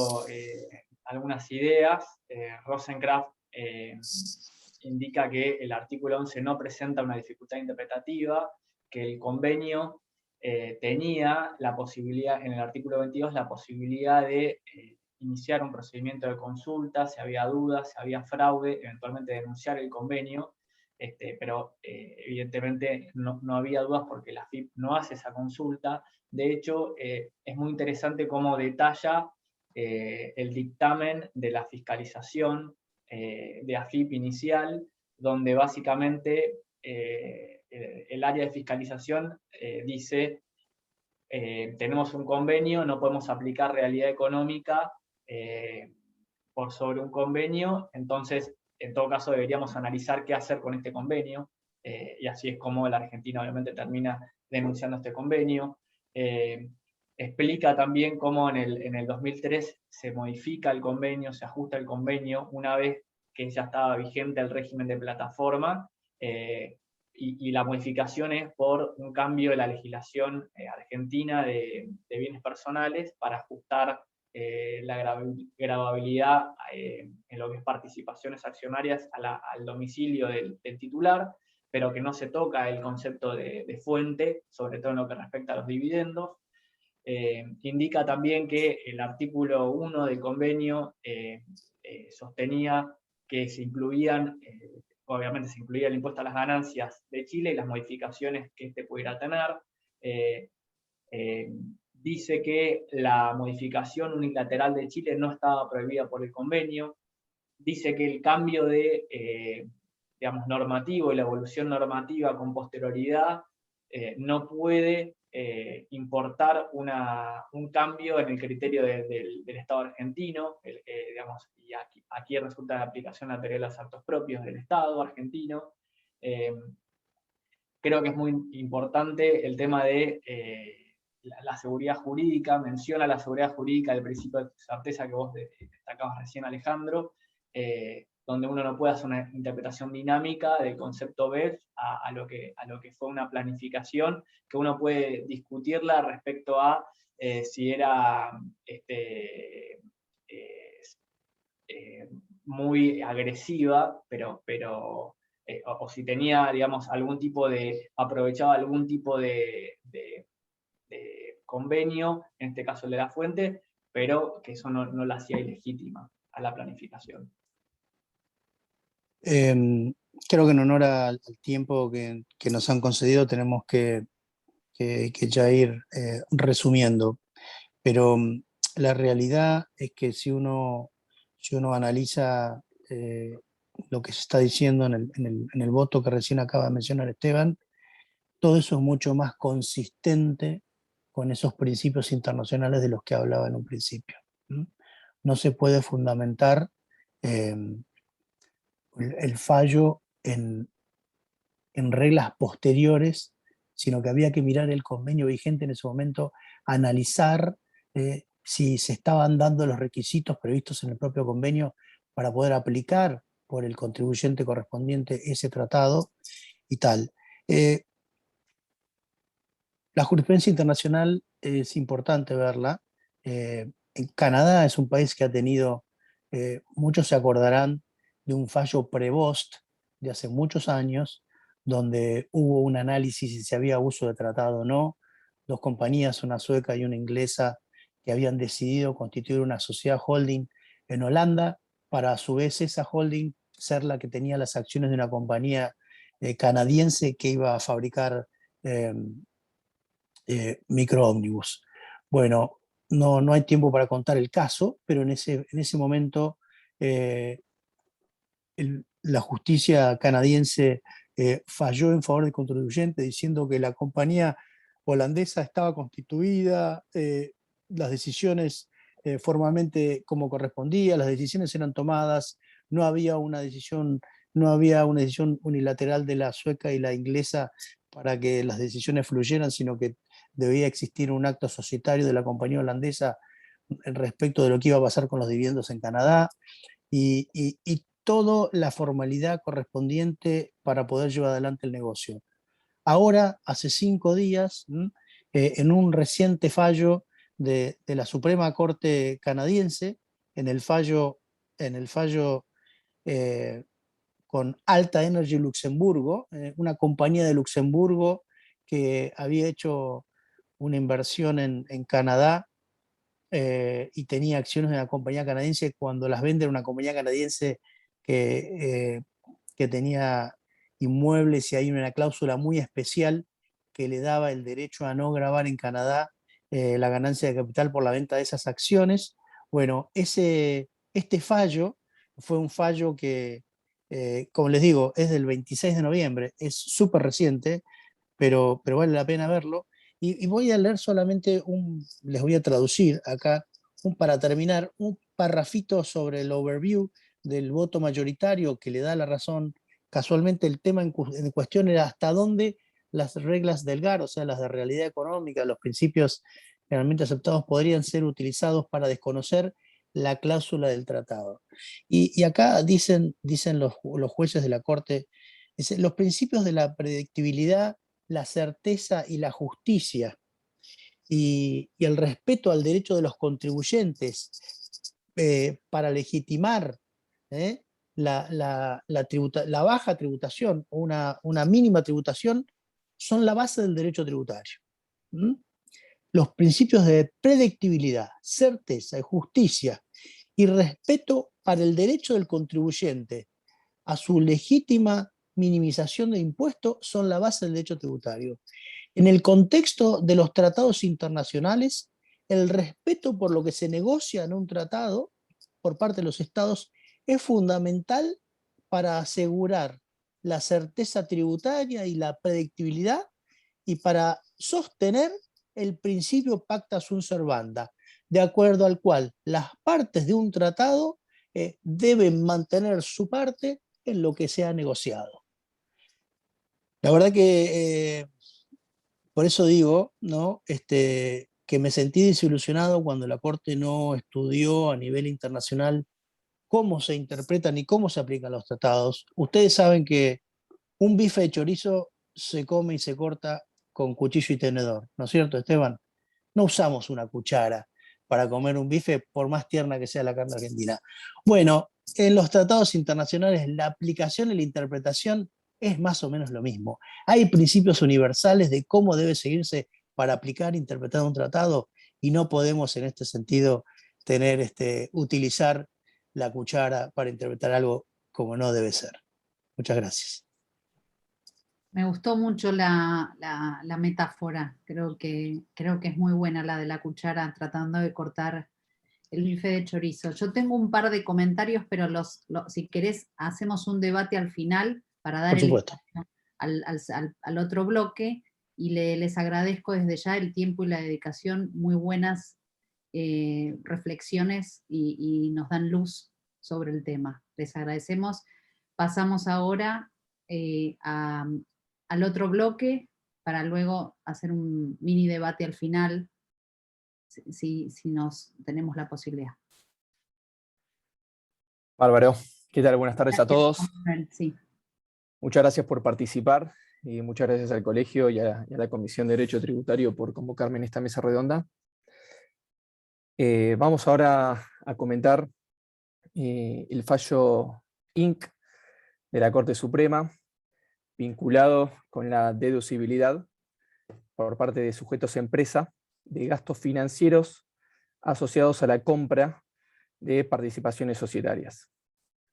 algunas ideas. Rosencraft indica que el artículo 11 no presenta una dificultad interpretativa, que el convenio tenía la posibilidad, en el artículo 22, la posibilidad de iniciar un procedimiento de consulta, si había dudas, si había fraude, eventualmente denunciar el convenio, pero evidentemente no había dudas porque la AFIP no hace esa consulta. De hecho, es muy interesante cómo detalla el dictamen de la fiscalización de AFIP inicial, donde básicamente el área de fiscalización dice, tenemos un convenio, no podemos aplicar realidad económica por sobre un convenio, entonces en todo caso deberíamos analizar qué hacer con este convenio, y así es como la Argentina obviamente termina denunciando este convenio. Explica también cómo en el 2003 se modifica el convenio, se ajusta el convenio una vez que ya estaba vigente el régimen de plataforma, y la modificación es por un cambio de la legislación argentina de bienes personales para ajustar la gravabilidad en lo que es participaciones accionarias al domicilio del titular, pero que no se toca el concepto de fuente, sobre todo en lo que respecta a los dividendos. Indica también que el artículo 1 del convenio sostenía que se incluían, obviamente se incluía el impuesto a las ganancias de Chile y las modificaciones que este pudiera tener. Dice que la modificación unilateral de Chile no estaba prohibida por el convenio. Dice que el cambio de, digamos, normativo y la evolución normativa con posterioridad no puede importar un cambio en el criterio del Estado argentino, digamos, y aquí resulta de aplicación la teoría de los actos propios del Estado argentino. Creo que es muy importante el tema de la seguridad jurídica, menciona la seguridad jurídica del principio de certeza que vos destacabas recién, Alejandro, donde uno no puede hacer una interpretación dinámica del concepto BEPS a lo que fue una planificación, que uno puede discutirla respecto a si era muy agresiva, pero o si tenía, digamos, algún tipo de, aprovechaba algún tipo de convenio, en este caso el de la fuente, pero que eso no la hacía ilegítima a la planificación. Creo que en honor al tiempo que nos han concedido tenemos que ya ir resumiendo, pero la realidad es que si uno analiza lo que se está diciendo en el voto que recién acaba de mencionar Esteban, todo eso es mucho más consistente con esos principios internacionales de los que hablaba en un principio. No se puede fundamentar el fallo en reglas posteriores, sino que había que mirar el convenio vigente en ese momento, analizar si se estaban dando los requisitos previstos en el propio convenio para poder aplicar por el contribuyente correspondiente ese tratado y tal. La jurisprudencia internacional es importante verla. En Canadá es un país que ha tenido, muchos se acordarán de un fallo Prevost de hace muchos años, donde hubo un análisis si se había uso de tratado o no. Dos compañías, una sueca y una inglesa, que habían decidido constituir una sociedad holding en Holanda, para a su vez esa holding ser la que tenía las acciones de una compañía canadiense que iba a fabricar microómnibus. Bueno, no hay tiempo para contar el caso, pero en ese momento la justicia canadiense falló en favor del contribuyente, diciendo que la compañía holandesa estaba constituida, las decisiones formalmente como correspondía, las decisiones eran tomadas, no había una decisión unilateral de la sueca y la inglesa para que las decisiones fluyeran, sino que debía existir un acto societario de la compañía holandesa respecto de lo que iba a pasar con los dividendos en Canadá, y toda la formalidad correspondiente para poder llevar adelante el negocio. Ahora, hace 5 días, en un reciente fallo de la Suprema Corte canadiense, en el fallo con Alta Energy Luxemburgo, una compañía de Luxemburgo que había hecho una inversión en Canadá y tenía acciones de una compañía canadiense. Cuando las vende una compañía canadiense que tenía inmuebles, y hay una cláusula muy especial que le daba el derecho a no gravar en Canadá la ganancia de capital por la venta de esas acciones. Bueno, este fallo fue un fallo que, como les digo, es del 26 de noviembre, es súper reciente, pero vale la pena verlo. Y voy a leer solamente les voy a traducir acá, para terminar, un parrafito sobre el overview del voto mayoritario que le da la razón. Casualmente el tema en cuestión era hasta dónde las reglas del GAR, o sea, las de realidad económica, los principios generalmente aceptados, podrían ser utilizados para desconocer la cláusula del tratado. Y acá dicen los jueces de la Corte, los principios de la predictibilidad, la certeza y la justicia, y el respeto al derecho de los contribuyentes para legitimar la baja tributación o una mínima tributación, son la base del derecho tributario. Los principios de predictibilidad, certeza y justicia y respeto para el derecho del contribuyente a su legítima minimización de impuestos son la base del derecho tributario. En el contexto de los tratados internacionales, el respeto por lo que se negocia en un tratado por parte de los estados es fundamental para asegurar la certeza tributaria y la predictibilidad, y para sostener el principio pacta sunt servanda, de acuerdo al cual las partes de un tratado deben mantener su parte en lo que se ha negociado. La verdad que por eso digo, ¿no? Que me sentí desilusionado cuando la Corte no estudió a nivel internacional cómo se interpretan y cómo se aplican los tratados. Ustedes saben que un bife de chorizo se come y se corta con cuchillo y tenedor, ¿no es cierto, Esteban? No usamos una cuchara para comer un bife, por más tierna que sea la carne argentina. Bueno, en los tratados internacionales la aplicación y la interpretación es más o menos lo mismo. Hay principios universales de cómo debe seguirse para aplicar e interpretar un tratado, y no podemos en este sentido utilizar la cuchara para interpretar algo como no debe ser. Muchas gracias. Me gustó mucho la metáfora, creo que es muy buena la de la cuchara tratando de cortar el bife de chorizo. Yo tengo un par de comentarios, pero si querés hacemos un debate al final para dar el al otro bloque, y les agradezco desde ya el tiempo y la dedicación, muy buenas reflexiones y nos dan luz sobre el tema. Les agradecemos. Pasamos ahora al otro bloque, para luego hacer un mini debate al final, si tenemos la posibilidad. Bárbaro. ¿Qué tal? Buenas tardes a todos. Sí. Muchas gracias por participar y muchas gracias al colegio y a la Comisión de Derecho Tributario por convocarme en esta mesa redonda. Vamos ahora a comentar el fallo Inc. de la Corte Suprema vinculado con la deducibilidad por parte de sujetos empresa de gastos financieros asociados a la compra de participaciones societarias.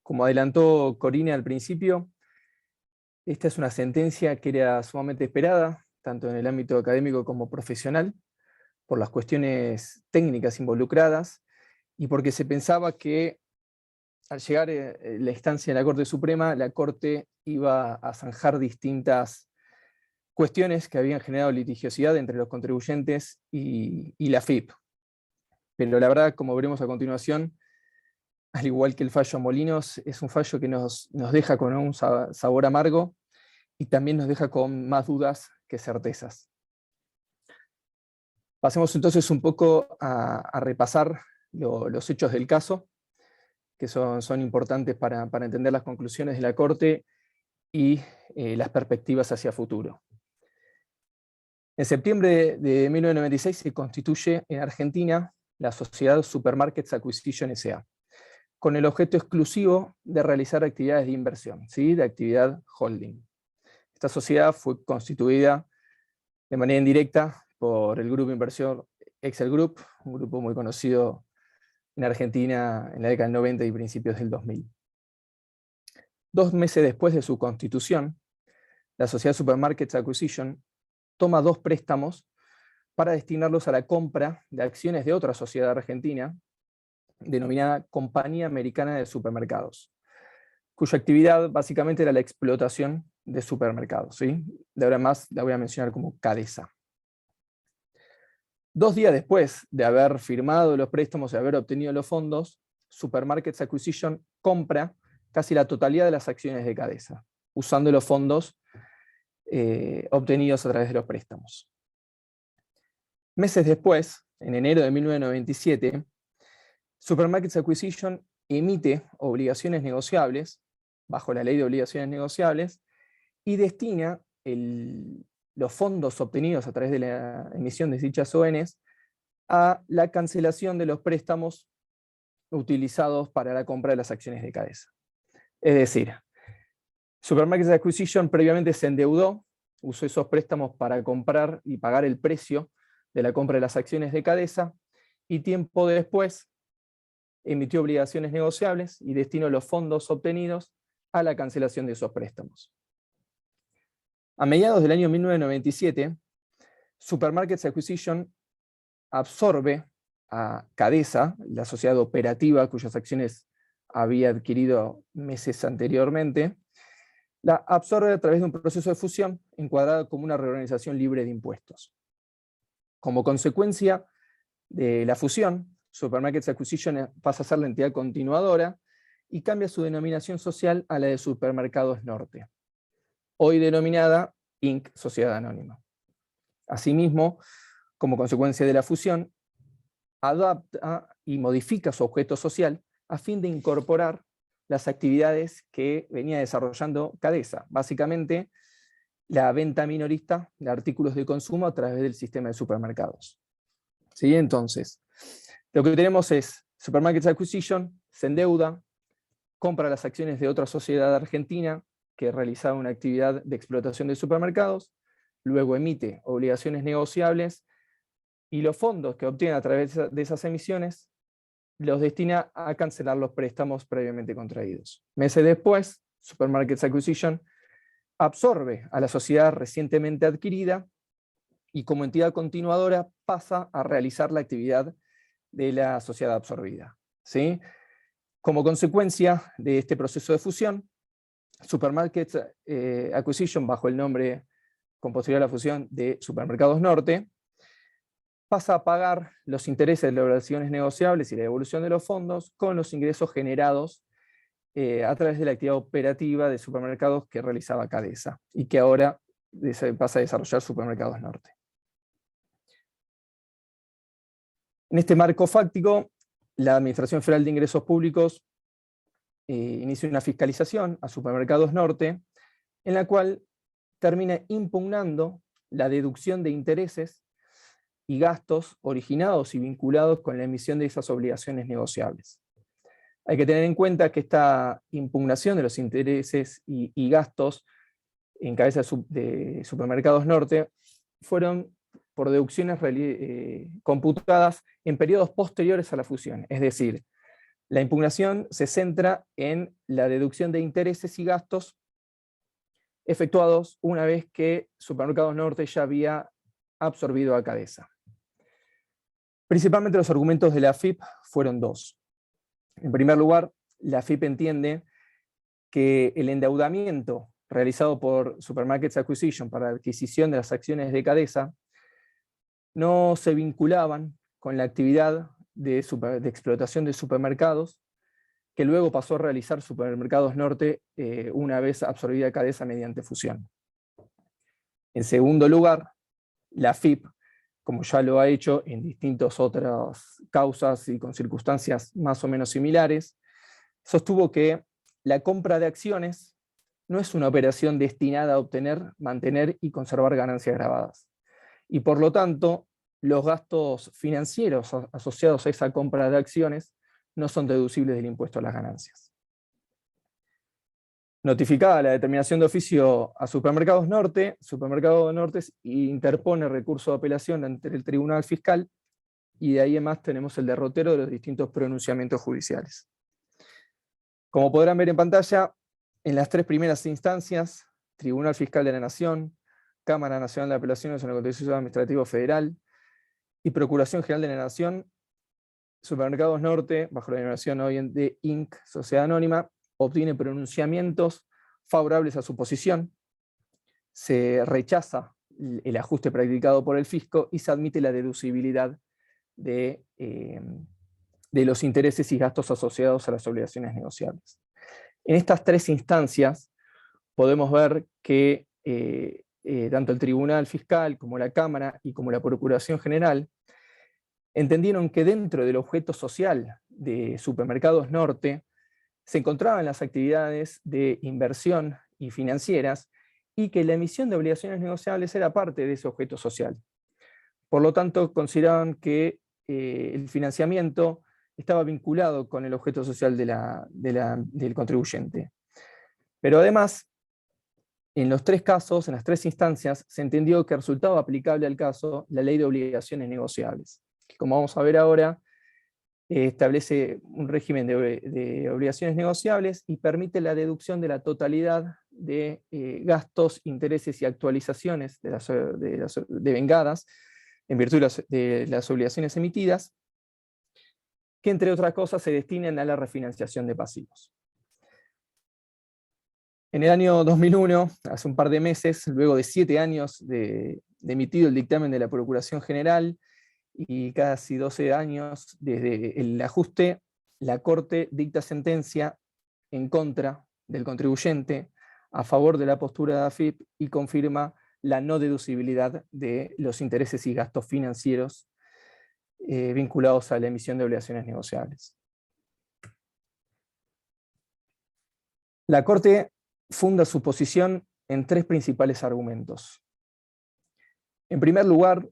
Como adelantó Corina al principio, esta es una sentencia que era sumamente esperada, tanto en el ámbito académico como profesional, por las cuestiones técnicas involucradas y porque se pensaba que al llegar la instancia de la Corte Suprema, la Corte iba a zanjar distintas cuestiones que habían generado litigiosidad entre los contribuyentes y la FIP. Pero la verdad, como veremos a continuación, al igual que el fallo Molinos, es un fallo que nos deja con un sabor amargo y también nos deja con más dudas que certezas. Pasemos entonces un poco a repasar los hechos del caso, que son importantes para entender las conclusiones de la Corte y las perspectivas hacia futuro. En septiembre de 1996 se constituye en Argentina la sociedad Supermarkets Acquisition S.A., con el objeto exclusivo de realizar actividades de inversión, ¿sí? De actividad holding. Esta sociedad fue constituida de manera indirecta por el grupo inversor Excel Group, un grupo muy conocido en Argentina en la década del 90 y principios del 2000. 2 meses después de su constitución, la sociedad Supermarkets Acquisition toma 2 préstamos para destinarlos a la compra de acciones de otra sociedad argentina, denominada Compañía Americana de Supermercados, cuya actividad básicamente era la explotación de supermercados, ¿sí? De ahora en más la voy a mencionar como CADESA. 2 días después de haber firmado los préstamos y haber obtenido los fondos, Supermarkets Acquisition compra casi la totalidad de las acciones de CADESA, usando los fondos obtenidos a través de los préstamos. Meses después, en enero de 1997, Supermarkets Acquisition emite obligaciones negociables, bajo la ley de obligaciones negociables, y destina los fondos obtenidos a través de la emisión de dichas ONs a la cancelación de los préstamos utilizados para la compra de las acciones de CADESA. Es decir, Supermarkets Acquisition previamente se endeudó, usó esos préstamos para comprar y pagar el precio de la compra de las acciones de CADESA, y tiempo después emitió obligaciones negociables y destinó los fondos obtenidos a la cancelación de esos préstamos. A mediados del año 1997, Supermarkets Acquisition absorbe a CADESA, la sociedad operativa cuyas acciones había adquirido meses anteriormente, la absorbe a través de un proceso de fusión encuadrado como una reorganización libre de impuestos. Como consecuencia de la fusión, Supermarkets Acquisition pasa a ser la entidad continuadora y cambia su denominación social a la de Supermercados Norte, hoy denominada Inc. Sociedad Anónima. Asimismo, como consecuencia de la fusión, adapta y modifica su objeto social a fin de incorporar las actividades que venía desarrollando CADESA, básicamente la venta minorista de artículos de consumo a través del sistema de supermercados. ¿Sí? Entonces, lo que tenemos es Supermarkets Acquisition se endeuda, compra las acciones de otra sociedad argentina que realizaba una actividad de explotación de supermercados, luego emite obligaciones negociables y los fondos que obtiene a través de esas emisiones los destina a cancelar los préstamos previamente contraídos. Meses después, Supermarkets Acquisition absorbe a la sociedad recientemente adquirida y como entidad continuadora pasa a realizar la actividad de la sociedad absorbida, ¿sí? Como consecuencia de este proceso de fusión, Supermarkets Acquisition, bajo el nombre con posterioridad a la fusión de Supermercados Norte, pasa a pagar los intereses de las obligaciones negociables y la devolución de los fondos con los ingresos generados a través de la actividad operativa de supermercados que realizaba CADESA y que ahora pasa a desarrollar Supermercados Norte. En este marco fáctico, la Administración Federal de Ingresos Públicos inicia una fiscalización a Supermercados Norte, en la cual termina impugnando la deducción de intereses y gastos originados y vinculados con la emisión de esas obligaciones negociables. Hay que tener en cuenta que esta impugnación de los intereses y gastos en cabeza de Supermercados Norte fueron por deducciones computadas en periodos posteriores a la fusión. Es decir, la impugnación se centra en la deducción de intereses y gastos efectuados una vez que Supermercados Norte ya había absorbido a CADESA. Principalmente los argumentos de la AFIP fueron 2. En primer lugar, la AFIP entiende que el endeudamiento realizado por Supermarkets Acquisition para la adquisición de las acciones de CADESA no se vinculaban con la actividad de explotación de supermercados que luego pasó a realizar Supermercados Norte una vez absorbida CADESA mediante fusión. En segundo lugar, la AFIP, como ya lo ha hecho en distintas otras causas y con circunstancias más o menos similares, sostuvo que la compra de acciones no es una operación destinada a obtener, mantener y conservar ganancias grabadas. Y por lo tanto, los gastos financieros asociados a esa compra de acciones no son deducibles del impuesto a las ganancias. Notificada la determinación de oficio a Supermercados Norte, Supermercados Norte interpone recurso de apelación ante el Tribunal Fiscal, y de ahí en más tenemos el derrotero de los distintos pronunciamientos judiciales. Como podrán ver en pantalla, en las 3 primeras instancias, Tribunal Fiscal de la Nación, Cámara Nacional de Apelaciones en el Contencioso Administrativo Federal y Procuración General de la Nación, Supermercados Norte, bajo la denominación hoy de Inc. Sociedad Anónima, obtiene pronunciamientos favorables a su posición, se rechaza el ajuste practicado por el fisco y se admite la deducibilidad de los intereses y gastos asociados a las obligaciones negociables. En estas 3 instancias podemos ver que tanto el Tribunal Fiscal como la Cámara y como la Procuración General entendieron que dentro del objeto social de Supermercados Norte se encontraban las actividades de inversión y financieras, y que la emisión de obligaciones negociables era parte de ese objeto social. Por lo tanto, consideraban que el financiamiento estaba vinculado con el objeto social del contribuyente. Pero además, en los 3 casos, en las 3 instancias, se entendió que resultaba aplicable al caso la Ley de Obligaciones Negociables, que, como vamos a ver ahora, establece un régimen de obligaciones negociables y permite la deducción de la totalidad de gastos, intereses y actualizaciones devengadas en virtud de las obligaciones emitidas, que entre otras cosas se destinan a la refinanciación de pasivos. En el año 2001, hace un par de meses, luego de 7 años de emitido el dictamen de la Procuración General, y casi 12 años desde el ajuste, la Corte dicta sentencia en contra del contribuyente, a favor de la postura de AFIP, y confirma la no deducibilidad de los intereses y gastos financieros vinculados a la emisión de obligaciones negociables. La Corte funda su posición en 3 principales argumentos. En primer lugar,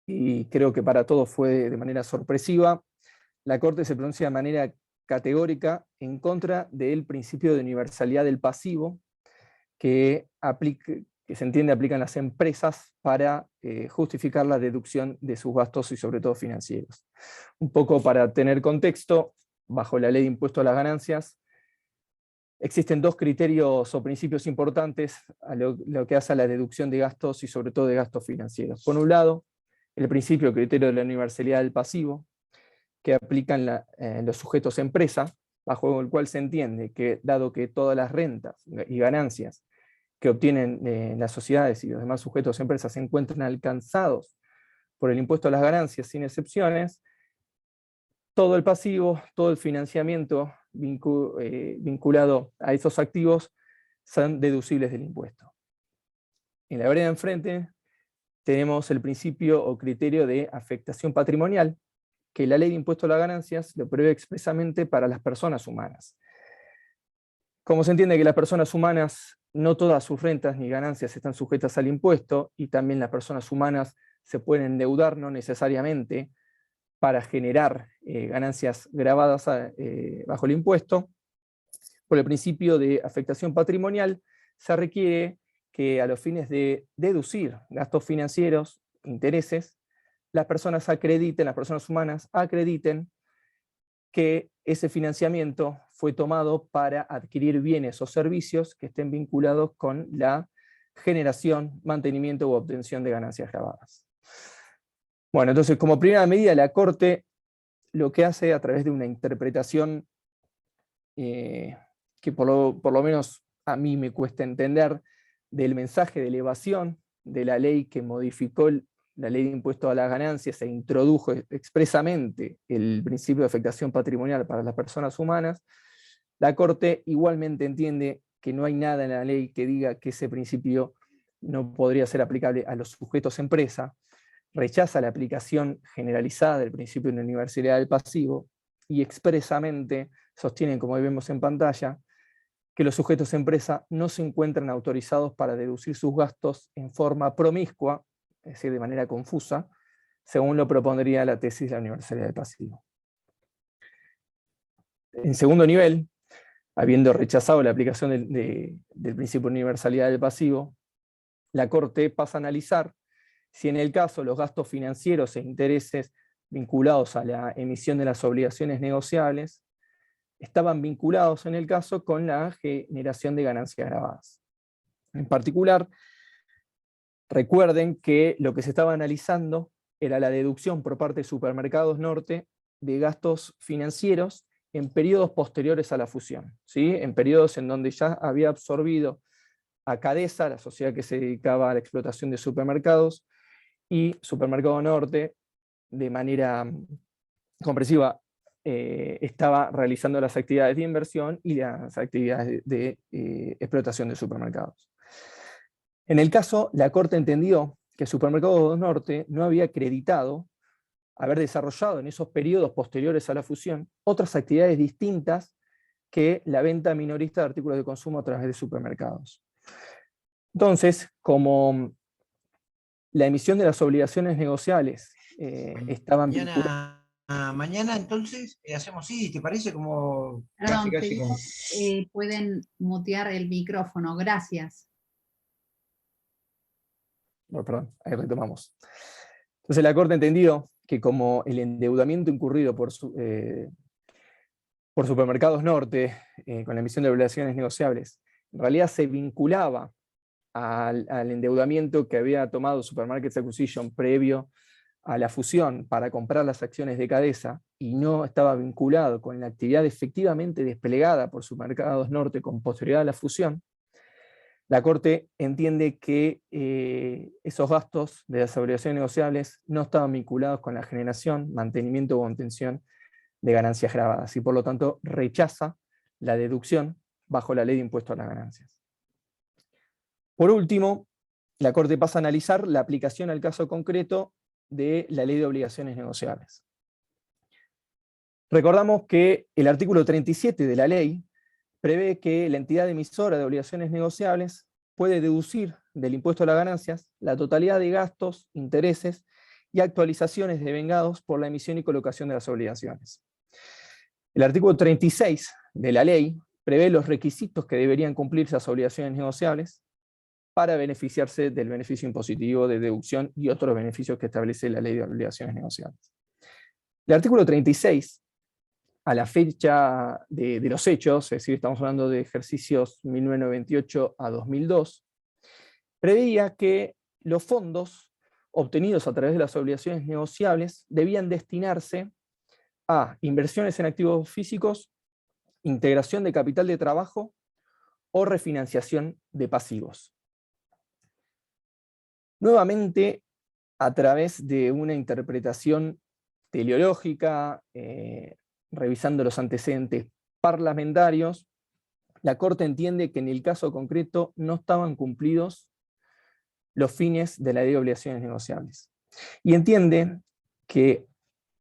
y creo que para todos fue de manera sorpresiva, la Corte se pronuncia de manera categórica en contra del principio de universalidad del pasivo que se entiende aplican las empresas para justificar la deducción de sus gastos y sobre todo financieros. Un poco para tener contexto, bajo la Ley de Impuesto a las Ganancias, existen 2 criterios o principios importantes a lo que hace a la deducción de gastos y sobre todo de gastos financieros. Por un lado, el principio o criterio de la universalidad del pasivo, que aplican los sujetos empresa, bajo el cual se entiende que, dado que todas las rentas y ganancias que obtienen las sociedades y los demás sujetos empresas se encuentran alcanzados por el impuesto a las ganancias sin excepciones, todo el pasivo, todo el financiamiento vinculado a esos activos son deducibles del impuesto. En la vereda enfrente tenemos el principio o criterio de afectación patrimonial, que la Ley de Impuesto a las Ganancias lo prevé expresamente para las personas humanas. Como se entiende que las personas humanas, no todas sus rentas ni ganancias están sujetas al impuesto, y también las personas humanas se pueden endeudar no necesariamente para generar ganancias gravadas bajo el impuesto, por el principio de afectación patrimonial se requiere que a los fines de deducir gastos financieros, intereses, las personas humanas acrediten que ese financiamiento fue tomado para adquirir bienes o servicios que estén vinculados con la generación, mantenimiento u obtención de ganancias grabadas. Bueno, entonces, como primera medida, la Corte lo que hace a través de una interpretación que por lo menos a mí me cuesta entender, del mensaje de elevación de la ley que modificó la Ley de Impuesto a las Ganancias e introdujo expresamente el principio de afectación patrimonial para las personas humanas, la Corte igualmente entiende que no hay nada en la ley que diga que ese principio no podría ser aplicable a los sujetos empresa, rechaza la aplicación generalizada del principio de universalidad del pasivo y expresamente sostienen, como vemos en pantalla, que los sujetos empresa no se encuentran autorizados para deducir sus gastos en forma promiscua, es decir, de manera confusa, según lo propondría la tesis de la universalidad del pasivo. En segundo nivel, habiendo rechazado la aplicación del principio de universalidad del pasivo, la Corte pasa a analizar si en el caso los gastos financieros e intereses vinculados a la emisión de las obligaciones negociables estaban vinculados en el caso con la generación de ganancias grabadas. En particular, recuerden que lo que se estaba analizando era la deducción por parte de Supermercados Norte de gastos financieros en periodos posteriores a la fusión, ¿sí? En periodos en donde ya había absorbido a Cadesa, la sociedad que se dedicaba a la explotación de supermercados, y Supermercado Norte, de manera comprensiva, estaba realizando las actividades de inversión y las actividades de explotación de supermercados. En el caso, la Corte entendió que Supermercado Norte no había acreditado haber desarrollado en esos periodos posteriores a la fusión otras actividades distintas que la venta minorista de artículos de consumo a través de supermercados. Entonces, como la emisión de las obligaciones negociables estaban vinculadas. Mañana entonces hacemos, sí, ¿te parece? Como Perdón, casi como... pueden mutear el micrófono, gracias. Bueno, perdón, ahí retomamos. Entonces la Corte entendió que como el endeudamiento incurrido por Supermercados Norte con la emisión de obligaciones negociables, en realidad se vinculaba al endeudamiento que había tomado Supermarkets Acquisition previo a la fusión para comprar las acciones de Cadesa y no estaba vinculado con la actividad efectivamente desplegada por Supermercados Norte con posterioridad a la fusión, la Corte entiende que esos gastos de las obligaciones negociables no estaban vinculados con la generación, mantenimiento o obtención de ganancias grabadas y por lo tanto rechaza la deducción bajo la ley de impuesto a las ganancias. Por último, la Corte pasa a analizar la aplicación al caso concreto de la ley de obligaciones negociables. Recordamos que el artículo 37 de la ley prevé que la entidad emisora de obligaciones negociables puede deducir del impuesto a las ganancias la totalidad de gastos, intereses y actualizaciones devengados por la emisión y colocación de las obligaciones. El artículo 36 de la ley prevé los requisitos que deberían cumplir esas obligaciones negociables para beneficiarse del beneficio impositivo de deducción y otros beneficios que establece la ley de obligaciones negociables. El artículo 36, a la fecha de los hechos, es decir, estamos hablando de ejercicios 1998 a 2002, preveía que los fondos obtenidos a través de las obligaciones negociables debían destinarse a inversiones en activos físicos, integración de capital de trabajo o refinanciación de pasivos. Nuevamente, a través de una interpretación teleológica, revisando los antecedentes parlamentarios, la Corte entiende que en el caso concreto no estaban cumplidos los fines de la ley de obligaciones negociables. Y entiende que,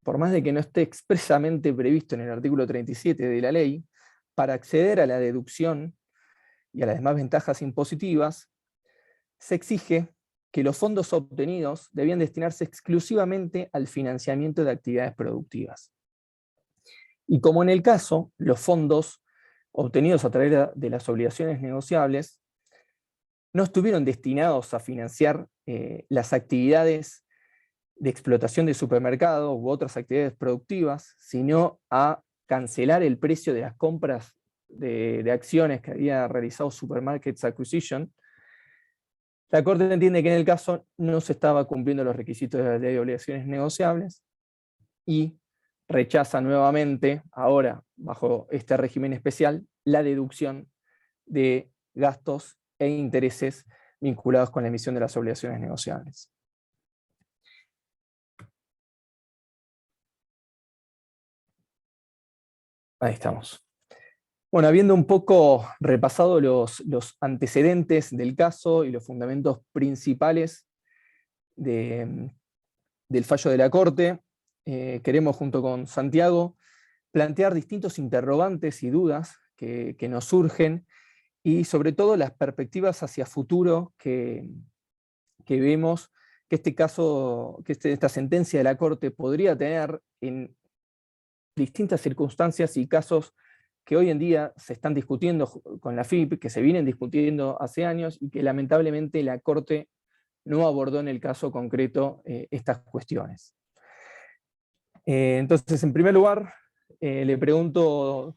por más de que no esté expresamente previsto en el artículo 37 de la ley, para acceder a la deducción y a las demás ventajas impositivas, se exige que los fondos obtenidos debían destinarse exclusivamente al financiamiento de actividades productivas. Y como en el caso, los fondos obtenidos a través de las obligaciones negociables no estuvieron destinados a financiar las actividades de explotación de supermercado u otras actividades productivas, sino a cancelar el precio de las compras de acciones que había realizado Supermarkets Acquisition, la Corte entiende que en el caso no se estaba cumpliendo los requisitos de la ley de obligaciones negociables y rechaza nuevamente, ahora bajo este régimen especial, la deducción de gastos e intereses vinculados con la emisión de las obligaciones negociables. Ahí estamos. Bueno, habiendo un poco repasado los antecedentes del caso y los fundamentos principales del fallo de la Corte, queremos junto con Santiago plantear distintos interrogantes y dudas que nos surgen, y sobre todo las perspectivas hacia futuro que vemos que este caso, esta sentencia de la Corte podría tener en distintas circunstancias y casos que hoy en día se están discutiendo con la FIP, que se vienen discutiendo hace años, y que lamentablemente la Corte no abordó en el caso concreto estas cuestiones. Entonces, en primer lugar, te pregunto,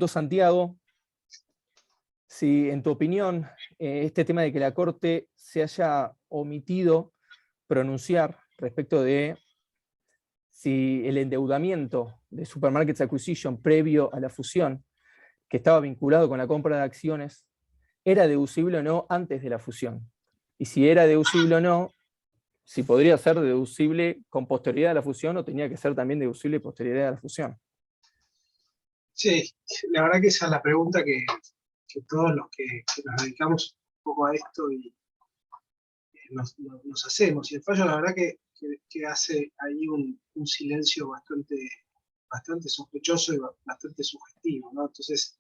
Santiago, si en tu opinión este tema de que la Corte se haya omitido pronunciar respecto de si el endeudamiento de Supermarkets Acquisition previo a la fusión, que estaba vinculado con la compra de acciones, era deducible o no antes de la fusión. Y si era deducible o no, si podría ser deducible con posterioridad a la fusión o tenía que ser también deducible posterioridad a la fusión. Sí, la verdad que esa es la pregunta que todos los que nos dedicamos un poco a esto y nos hacemos. Y el fallo, la verdad que hace ahí un silencio bastante sospechoso y bastante sugestivo, ¿no? Entonces,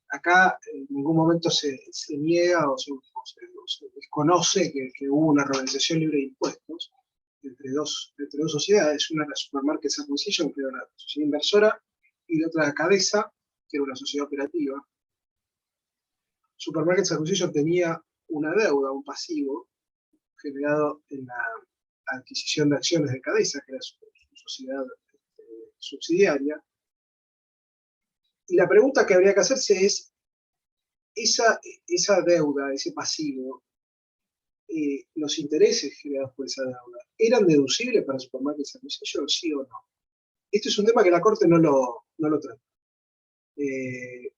acá en ningún momento se niega o se desconoce que hubo una organización libre de impuestos entre dos sociedades, una era Supermarkets Acquisition, que era una sociedad inversora, y la otra era Cadesa, que era una sociedad operativa. Supermarkets Acquisition tenía una deuda, un pasivo, generado en la adquisición de acciones de Cadesa, que era su sociedad subsidiaria. Y la pregunta que habría que hacerse es, esa deuda, ese pasivo, los intereses generados por esa deuda, ¿eran deducibles para Supermarkets Acquisition, sí o no? Esto es un tema que la Corte no lo trata. Y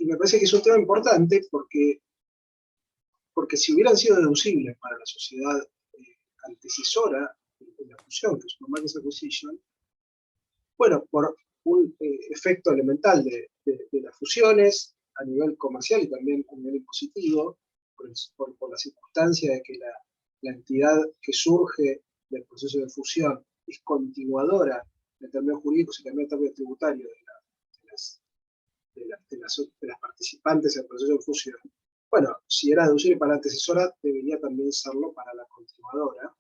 me parece que es un tema importante porque si hubieran sido deducibles para la sociedad antecesora de la fusión, que es Supermarkets Acquisition, bueno, por un efecto elemental de las fusiones a nivel comercial y también a nivel impositivo, por la circunstancia de que la entidad que surge del proceso de fusión es continuadora de términos jurídicos y también de términos tributarios de las participantes del proceso de fusión. Bueno, si era deducible para la antecesora, debería también serlo para la continuadora,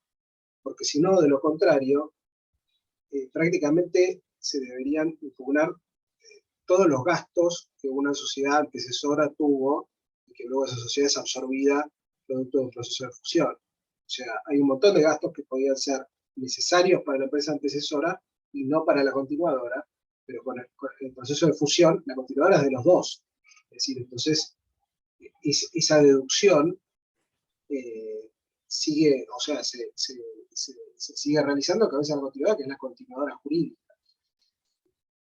porque si no, de lo contrario, prácticamente se deberían impugnar todos los gastos que una sociedad antecesora tuvo y que luego esa sociedad es absorbida producto de un proceso de fusión. O sea, hay un montón de gastos que podían ser necesarios para la empresa antecesora y no para la continuadora, pero con el proceso de fusión, la continuadora es de los dos. Es decir, entonces, esa deducción sigue, o sea, se sigue realizando a cabeza de la continuadora, que es la continuadora jurídica.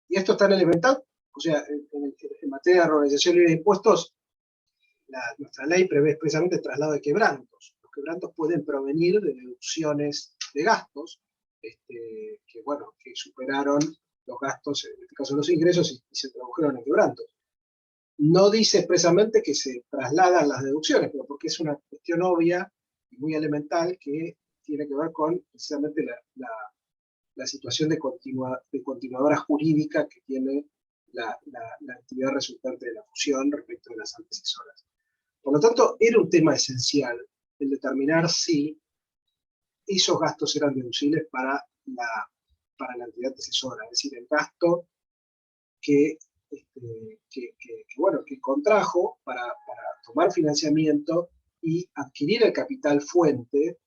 Y esto es tan elemental, o sea, en materia de organización libre de impuestos, nuestra ley prevé expresamente el traslado de quebrantos. Los quebrantos pueden provenir de deducciones de gastos, que superaron los gastos, en este caso los ingresos, y se tradujeron en quebrantos. No dice expresamente que se trasladan las deducciones, pero porque es una cuestión obvia y muy elemental que tiene que ver con precisamente la situación de continuadora jurídica que tiene la actividad resultante de la fusión respecto de las antecesoras. Por lo tanto, era un tema esencial el determinar si esos gastos eran deducibles para la entidad antecesora, es decir, el gasto que contrajo para tomar financiamiento y adquirir el capital fuente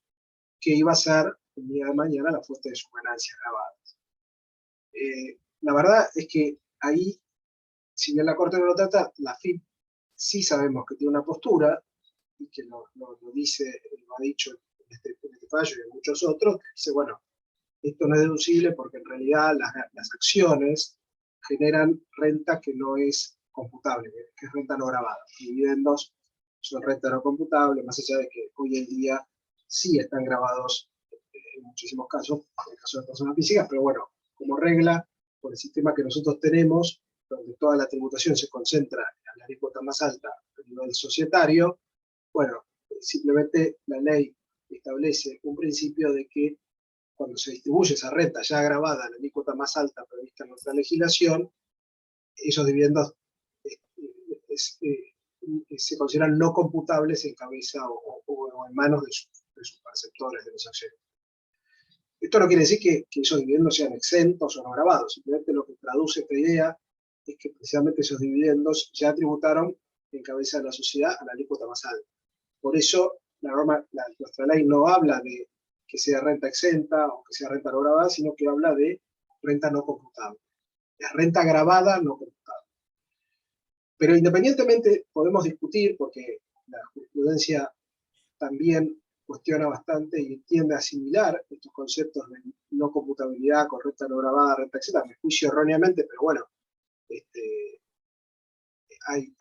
que iba a ser el día de mañana la fuente de sus ganancias grabadas. La verdad es que ahí, si bien la Corte no lo trata, la FIP sí sabemos que tiene una postura, y que lo ha dicho en este fallo y en muchos otros, que dice, bueno, esto no es deducible porque en realidad las acciones generan renta que no es computable, que es renta no grabada. Dividendos son renta no computable, más allá de que hoy en día sí están grabados en muchísimos casos, en el caso de personas físicas, pero bueno, como regla, por el sistema que nosotros tenemos, donde toda la tributación se concentra en la alícuota más alta a nivel societario, bueno, simplemente la ley establece un principio de que cuando se distribuye esa renta ya agravada a la alícuota más alta prevista en nuestra legislación, esos dividendos se consideran no computables en cabeza o en manos de sus perceptores, de los accionistas. Esto no quiere decir que esos dividendos sean exentos o no grabados, simplemente lo que traduce esta idea es que precisamente esos dividendos ya tributaron en cabeza de la sociedad a la alícuota más alta. Por eso nuestra ley no habla de que sea renta exenta o que sea renta no grabada, sino que habla de renta no computable. Es renta grabada no computable. Pero independientemente podemos discutir, porque la jurisprudencia también cuestiona bastante y tiende a asimilar estos conceptos de no computabilidad con renta no grabada, renta exenta, me juicio erróneamente, pero bueno, hay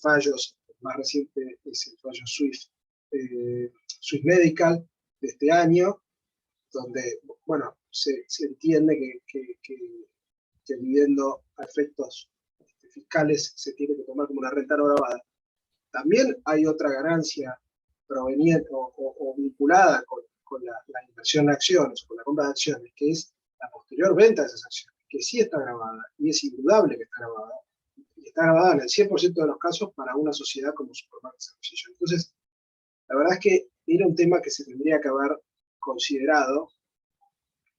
fallos, el más reciente es el fallo Swiss Medical de este año, donde, bueno, se entiende que el dividendo a efectos fiscales se tiene que tomar como una renta no grabada. También hay otra ganancia proveniente o vinculada con la inversión en acciones o con la compra de acciones, que es la posterior venta de esas acciones, que sí está grabada, y es indudable que está grabada, y está grabada en el 100% de los casos para una sociedad como Supermarkets Acquisition. Entonces, la verdad es que era un tema que se tendría que haber considerado,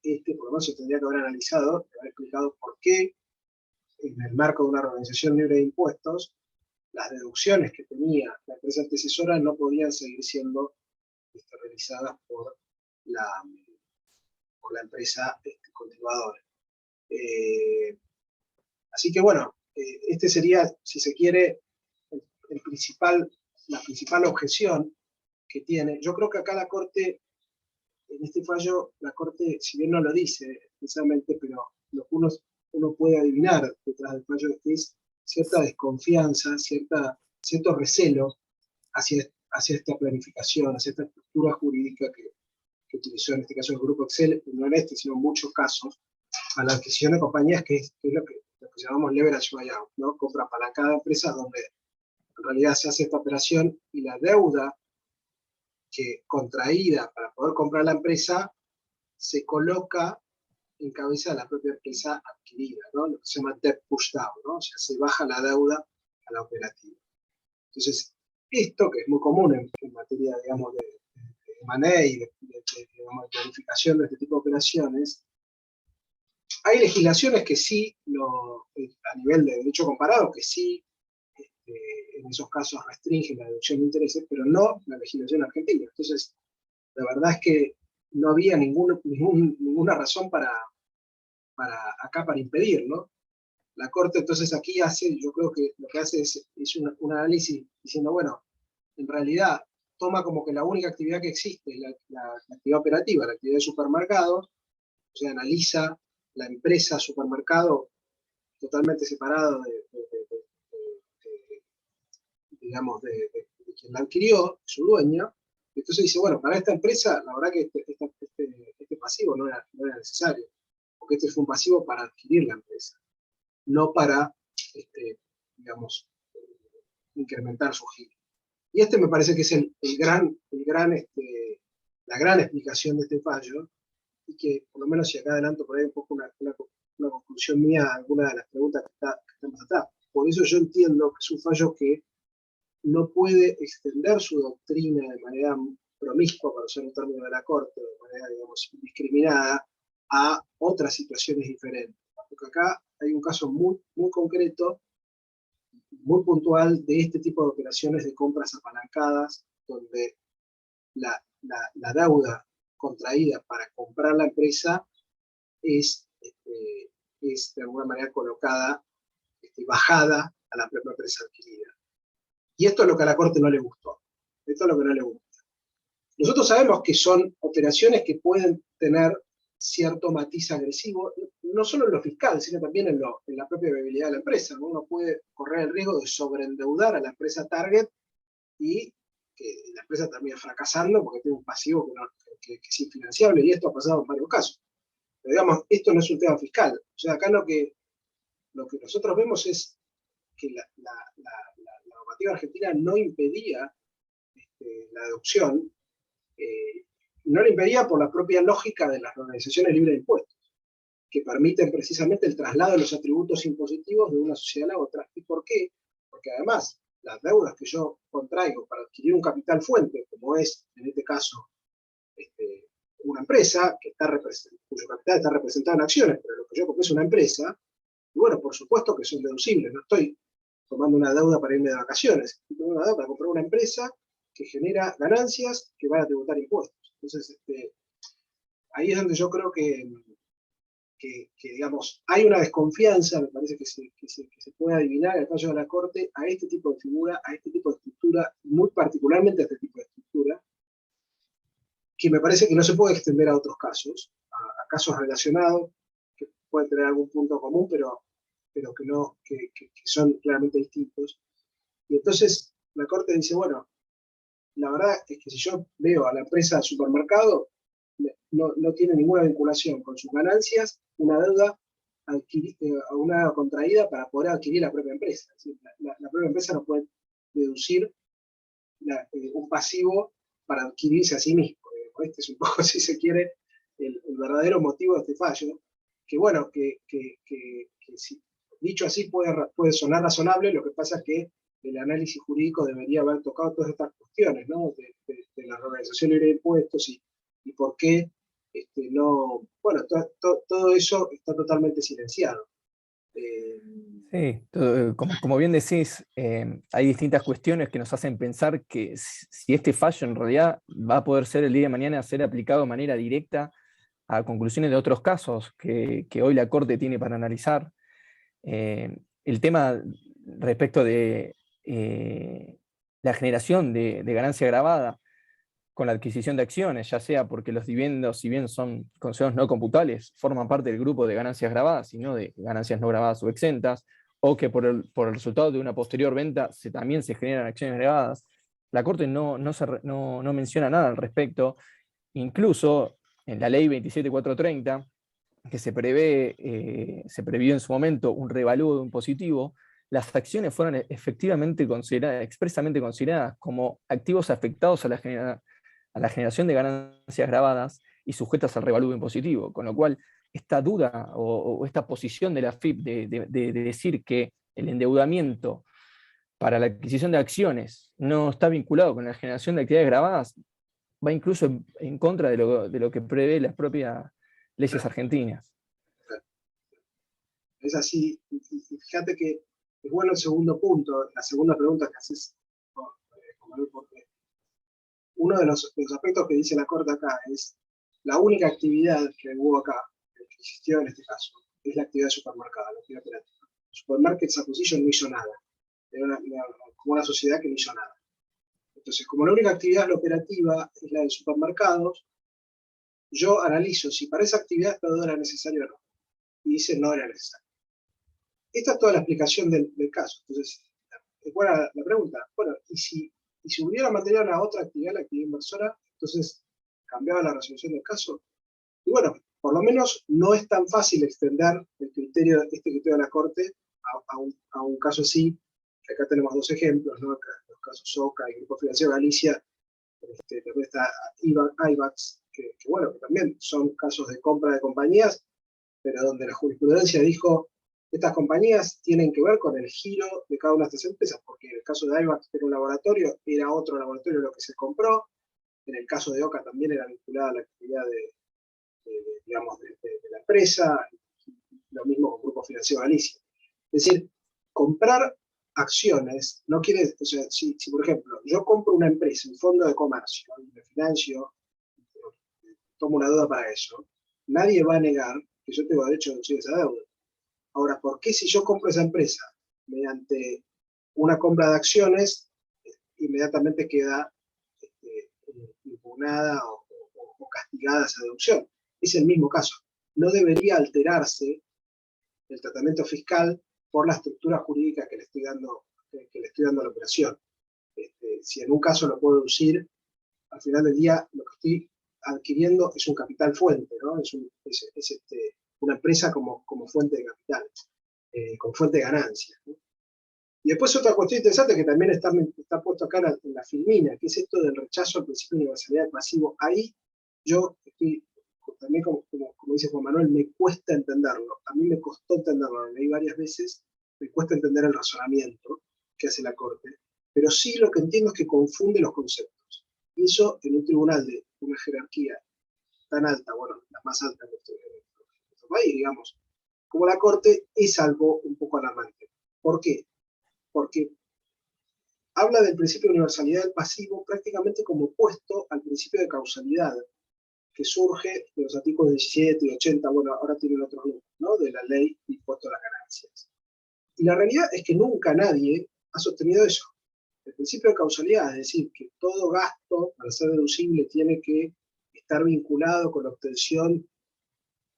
por lo menos se tendría que haber analizado, haber explicado por qué, en el marco de una organización libre de impuestos, las deducciones que tenía la empresa antecesora no podían seguir siendo realizadas por la empresa continuadora. Así que bueno, este sería, si se quiere, la principal objeción que tiene. Yo creo que acá la Corte, en este fallo, la Corte, si bien no lo dice precisamente, pero lo que uno puede adivinar detrás del fallo es cierta desconfianza, cierto recelo hacia esta planificación, hacia esta estructura jurídica que utilizó en este caso el Grupo Excel, no en este, sino en muchos casos, a la adquisición de compañías, que es lo que llamamos leverage buyout, ¿no? Compra apalancada de empresas donde en realidad se hace esta operación y la deuda que contraída para poder comprar la empresa se coloca en cabeza de la propia empresa adquirida, ¿no? Lo que se llama debt push down, ¿no? O sea, se baja la deuda a la operativa. Entonces, esto que es muy común en materia, digamos, de M&A y de planificación de este tipo de operaciones, hay legislaciones que sí, a nivel de derecho comparado, que sí, en esos casos restringen la deducción de intereses, pero no la legislación argentina. Entonces, la verdad es que no había ninguna razón para impedir, ¿no? La Corte entonces aquí yo creo que lo que hace es un análisis diciendo, bueno, en realidad toma como que la única actividad que existe es la actividad operativa, la actividad de supermercados, o sea, analiza la empresa supermercado totalmente separada digamos, de quien la adquirió, su dueño. Entonces dice, bueno, para esta empresa, la verdad que este pasivo no era necesario, porque este fue un pasivo para adquirir la empresa, no para, digamos, incrementar su giro. Y me parece que es la gran explicación de este fallo, y que, por lo menos si acá adelanto por ahí un poco una conclusión mía a alguna de las preguntas que estamos atrás. Por eso yo entiendo que es un fallo que no puede extender su doctrina de manera promiscua, para usar un término de la Corte, de manera, digamos, indiscriminada, a otras situaciones diferentes. Porque acá hay un caso muy, muy concreto, muy puntual, de este tipo de operaciones de compras apalancadas, donde la deuda contraída para comprar la empresa es de alguna manera colocada, bajada a la propia empresa adquirida. Y esto es lo que a la Corte no le gustó. Esto es lo que no le gusta. Nosotros sabemos que son operaciones que pueden tener cierto matiz agresivo, no solo en lo fiscal, sino también en la propia viabilidad de la empresa, ¿no? Uno puede correr el riesgo de sobreendeudar a la empresa target y que la empresa termine fracasando porque tiene un pasivo que es infinanciable, y esto ha pasado en varios casos. Pero digamos, esto no es un tema fiscal. O sea, acá lo que nosotros vemos es que la normativa argentina no impedía la deducción, Y no lo impedía por la propia lógica de las organizaciones libres de impuestos, que permiten precisamente el traslado de los atributos impositivos de una sociedad a la otra. ¿Y por qué? Porque además, las deudas que yo contraigo para adquirir un capital fuente, como es, en este caso, una empresa cuyo capital está representado en acciones, pero lo que yo compré es una empresa, y bueno, por supuesto que son deducibles. No estoy tomando una deuda para irme de vacaciones, estoy tomando una deuda para comprar una empresa que genera ganancias que van a tributar impuestos. Entonces, ahí es donde yo creo que digamos, hay una desconfianza, me parece que se puede adivinar el fallo de la Corte a este tipo de figura, a este tipo de estructura, muy particularmente a este tipo de estructura, que me parece que no se puede extender a otros casos, a casos relacionados, que pueden tener algún punto común, pero que son claramente distintos. Y entonces la Corte dice, bueno, la verdad es que si yo veo a la empresa de supermercado, no tiene ninguna vinculación con sus ganancias, una deuda una contraída para poder adquirir la propia empresa. Es decir, la propia empresa no puede deducir un pasivo para adquirirse a sí mismo. Este es un poco, si se quiere, el verdadero motivo de este fallo, que bueno, que si, dicho así puede sonar razonable, lo que pasa es que el análisis jurídico debería haber tocado todas estas cuestiones, ¿no? de la organización libre de impuestos y por qué no, bueno, todo eso está totalmente silenciado. Sí, como bien decís, hay distintas cuestiones que nos hacen pensar que si este fallo en realidad va a poder ser el día de mañana ser aplicado de manera directa a conclusiones de otros casos que hoy la Corte tiene para analizar. El tema respecto de la generación de ganancia agravada con la adquisición de acciones, ya sea porque los dividendos, si bien son considerados no computables, forman parte del grupo de ganancias gravadas, sino de ganancias no gravadas o exentas, o que por el resultado de una posterior venta también se generan acciones gravadas. La Corte no menciona nada al respecto. Incluso en la ley 27430, que se previó en su momento un revalúo de un positivo, las acciones fueron efectivamente expresamente consideradas como activos afectados a la generación de ganancias grabadas y sujetas al revalúo impositivo, con lo cual esta duda o esta posición de la FIP de decir que el endeudamiento para la adquisición de acciones no está vinculado con la generación de actividades grabadas va incluso en contra de lo que prevé las propias leyes argentinas. Es así, y fíjate que es bueno el segundo punto, la segunda pregunta que haces, porque uno de los aspectos que dice la Corte acá es la única actividad que hubo acá, que existió en este caso, es la actividad de supermercado, la actividad operativa. Supermarkets Acquisition no hizo nada, era como una sociedad que no hizo nada. Entonces, como la única actividad operativa es la de supermercados, yo analizo si para esa actividad este deudor era necesario o no. Y dice no era necesario. Esta es toda la explicación del caso. Entonces, es buena la pregunta. Bueno, ¿y si hubiera mantenido la otra actividad, la actividad inversora, entonces cambiaba la resolución del caso? Y bueno, por lo menos no es tan fácil extender este criterio de la Corte a un caso así, que acá tenemos dos ejemplos, ¿no? Acá, los casos SOCA y Grupo Financiero Galicia, también está IVAX, que bueno, que también son casos de compra de compañías, pero donde la jurisprudencia dijo estas compañías tienen que ver con el giro de cada una de estas empresas, porque en el caso de IVAX era un laboratorio, era otro laboratorio lo que se compró, en el caso de OCA también era vinculada a la actividad digamos, de la empresa, lo mismo con Grupo Financiero Galicia. Es decir, comprar acciones no quiere, o sea, si por ejemplo yo compro una empresa, un fondo de comercio, y me financio, tomo una deuda para eso, nadie va a negar que yo tengo derecho a deducir esa deuda. Ahora, ¿por qué si yo compro esa empresa mediante una compra de acciones, inmediatamente queda impugnada o castigada esa deducción? Es el mismo caso. No debería alterarse el tratamiento fiscal por la estructura jurídica que le estoy dando a la operación. Si en un caso lo puedo deducir, al final del día lo que estoy adquiriendo es un capital fuente, ¿no? Es una empresa como fuente de capital, como fuente de ganancias, ¿no? Y después otra cuestión interesante que también está puesto acá en la filmina, que es esto del rechazo al principio de universalidad masivo. Ahí yo estoy, también como dice Juan Manuel, me cuesta entenderlo. A mí me costó entenderlo, lo leí varias veces, me cuesta entender el razonamiento que hace la Corte, pero sí lo que entiendo es que confunde los conceptos. Y eso en un tribunal de una jerarquía tan alta, bueno, la más alta en nuestro país, digamos, como la Corte, es algo un poco alarmante. ¿Por qué? Porque habla del principio de universalidad del pasivo prácticamente como opuesto al principio de causalidad, que surge de los artículos 17 y 80, bueno, ahora tienen otros números, ¿no?, de la ley de impuesto a las ganancias. Y la realidad es que nunca nadie ha sostenido eso. El principio de causalidad, es decir, que todo gasto, para ser deducible, tiene que estar vinculado con la obtención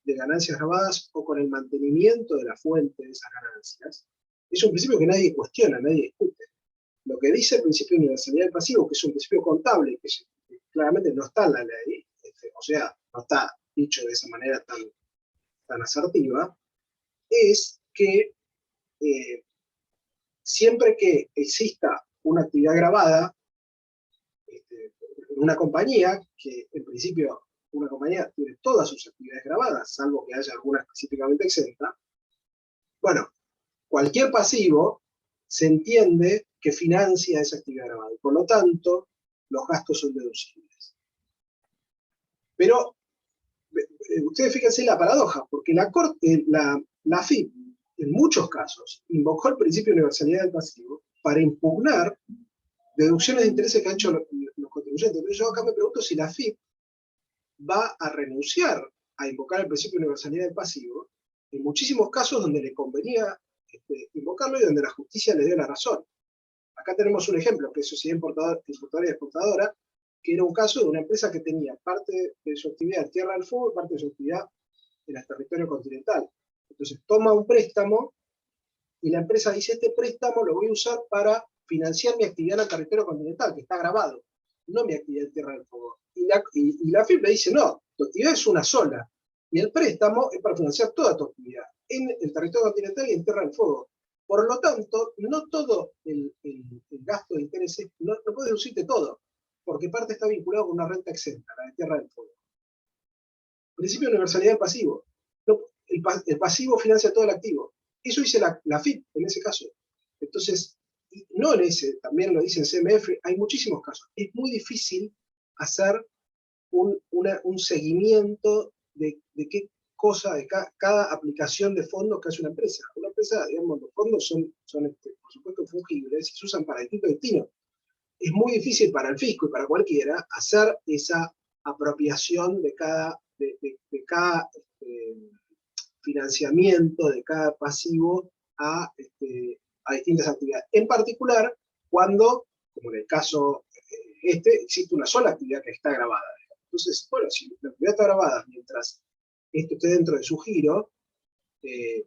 de ganancias grabadas o con el mantenimiento de la fuente de esas ganancias, es un principio que nadie cuestiona, nadie discute. Lo que dice el principio de universalidad del pasivo, que es un principio contable, que claramente no está en la ley, o sea, no está dicho de esa manera tan asertiva, es que siempre que exista una actividad grabada en una compañía, que en principio una compañía tiene todas sus actividades grabadas, salvo que haya alguna específicamente exenta, bueno, cualquier pasivo se entiende que financia esa actividad grabada, y por lo tanto, los gastos son deducibles. Pero ustedes fíjense la paradoja, porque la AFIP, en muchos casos, invocó el principio de universalidad del pasivo para impugnar deducciones de intereses que han hecho los contribuyentes. Entonces yo acá me pregunto si la AFIP va a renunciar a invocar el principio de universalidad del pasivo en muchísimos casos donde le convenía invocarlo y donde la justicia le dio la razón. Acá tenemos un ejemplo, que es Sociedad Importadora y Exportadora, que era un caso de una empresa que tenía parte de su actividad en Tierra del Fuego y parte de su actividad en el territorio continental. Entonces toma un préstamo y la empresa dice, este préstamo lo voy a usar para financiar mi actividad en el territorio continental, que está grabado, no mi actividad en Tierra del Fuego. Y la AFIP le dice, no, tu actividad es una sola, y el préstamo es para financiar toda tu actividad, en el territorio continental y en Tierra del Fuego. Por lo tanto, no todo el gasto de intereses, no puedes deducirte todo, porque parte está vinculado con una renta exenta, la de Tierra del Fuego. Principio de universalidad del pasivo. El pasivo financia todo el activo. Eso dice la AFIP en ese caso. Entonces, no en ese, también lo dice en CMF, hay muchísimos casos. Es muy difícil hacer un seguimiento de qué cosa, de cada aplicación de fondos que hace una empresa. Una empresa, digamos, los fondos son por supuesto fungibles y se usan para distintos destinos. Es muy difícil para el fisco y para cualquiera hacer esa apropiación de cada financiamiento, de cada pasivo a distintas actividades. En particular, cuando, como en el caso existe una sola actividad que está grabada. Entonces, bueno, si la actividad está grabada mientras esto esté dentro de su giro,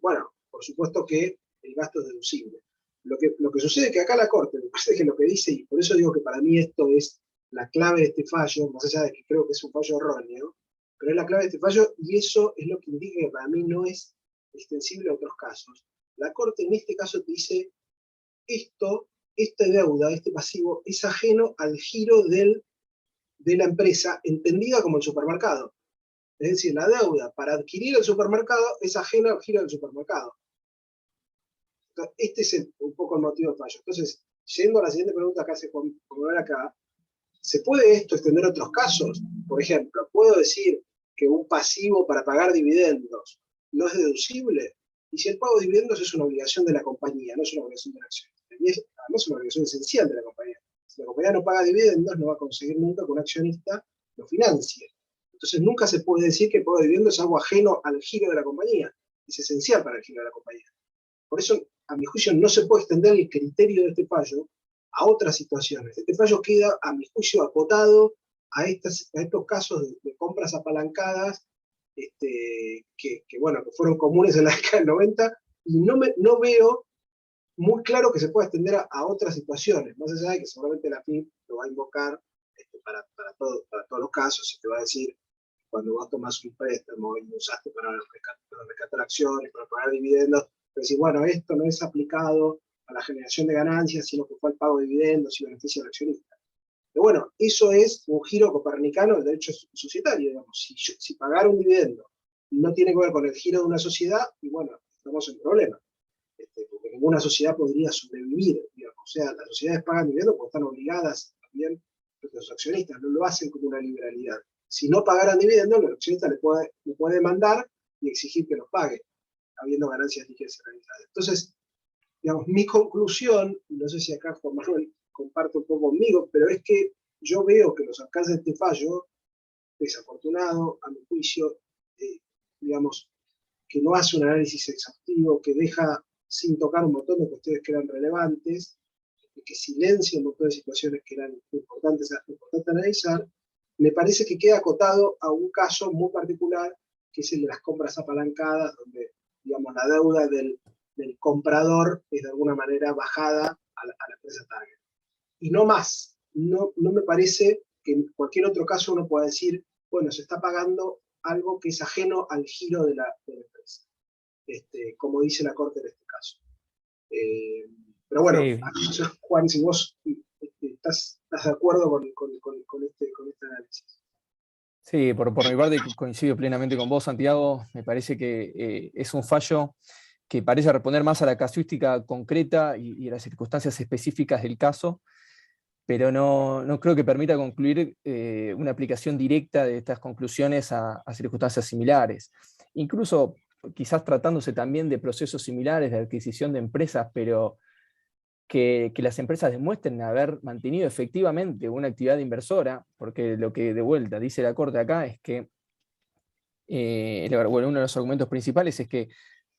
bueno, por supuesto que el gasto es deducible. Lo que sucede es que acá la Corte, me parece que lo que dice, y por eso digo que para mí esto es la clave de este fallo, más allá de que creo que es un fallo erróneo, pero es la clave de este fallo, y eso es lo que indica que para mí no es extensible a otros casos. La Corte en este caso te dice, esta deuda, este pasivo, es ajeno al giro de la empresa, entendida como el supermercado. Es decir, la deuda para adquirir el supermercado es ajena al giro del supermercado. Entonces, este es un poco el motivo del fallo. Entonces, yendo a la siguiente pregunta que hace Juan Manuel acá, ¿se puede esto extender a otros casos? Por ejemplo, ¿puedo decir que un pasivo para pagar dividendos no es deducible? Y si el pago de dividendos es una obligación de la compañía, no es una obligación de la accionista. Y además es una obligación esencial de la compañía. Si la compañía no paga dividendos, no va a conseguir nunca que un accionista lo financie. Entonces nunca se puede decir que el pago de dividendos es algo ajeno al giro de la compañía. Es esencial para el giro de la compañía. Por eso, a mi juicio, no se puede extender el criterio de este fallo a otras situaciones. Este fallo queda, a mi juicio, acotado a estos casos de compras apalancadas que fueron comunes en la década del 90, y no veo muy claro que se pueda extender a otras situaciones, más allá de que seguramente la FIP lo va a invocar para todos los casos, y te va a decir, cuando vos tomás un préstamo y lo usaste para rescatar acciones, para pagar dividendos, decís, bueno, esto no es aplicado a la generación de ganancias, sino que fue al pago de dividendos y beneficio al accionista. Pero bueno, eso es un giro copernicano del derecho societario, digamos. Si pagar un dividendo no tiene que ver con el giro de una sociedad, y bueno, estamos en problemas. Porque ninguna sociedad podría sobrevivir, digamos. O sea, las sociedades pagan dividendos porque están obligadas también, porque los accionistas no lo hacen como una liberalidad. Si no pagaran dividendos, el accionista le puede demandar y exigir que los pague, habiendo ganancias líquidas realizadas. Entonces, digamos, mi conclusión, no sé si acá Juan Manuel comparte un poco conmigo, pero es que yo veo que los alcances de este fallo, desafortunado, a mi juicio, digamos, que no hace un análisis exhaustivo, que deja sin tocar un montón de cuestiones que eran relevantes, que silencia un montón de situaciones que eran importantes analizar, me parece que queda acotado a un caso muy particular, que es el de las compras apalancadas, donde, digamos, la deuda del comprador es de alguna manera bajada a la empresa target. Y no más. No me parece que en cualquier otro caso uno pueda decir, bueno, se está pagando algo que es ajeno al giro de la empresa, como dice la Corte en este caso. Pero bueno, Sí. Juan, si vos estás de acuerdo con este análisis. Sí, por mi parte coincido plenamente con vos, Santiago. Me parece que es un fallo que parece responder más a la casuística concreta y a las circunstancias específicas del caso, pero no creo que permita concluir una aplicación directa de estas conclusiones a circunstancias similares. Incluso quizás tratándose también de procesos similares de adquisición de empresas, pero que las empresas demuestren haber mantenido efectivamente una actividad inversora, porque lo que de vuelta dice la Corte acá es que, uno de los argumentos principales es que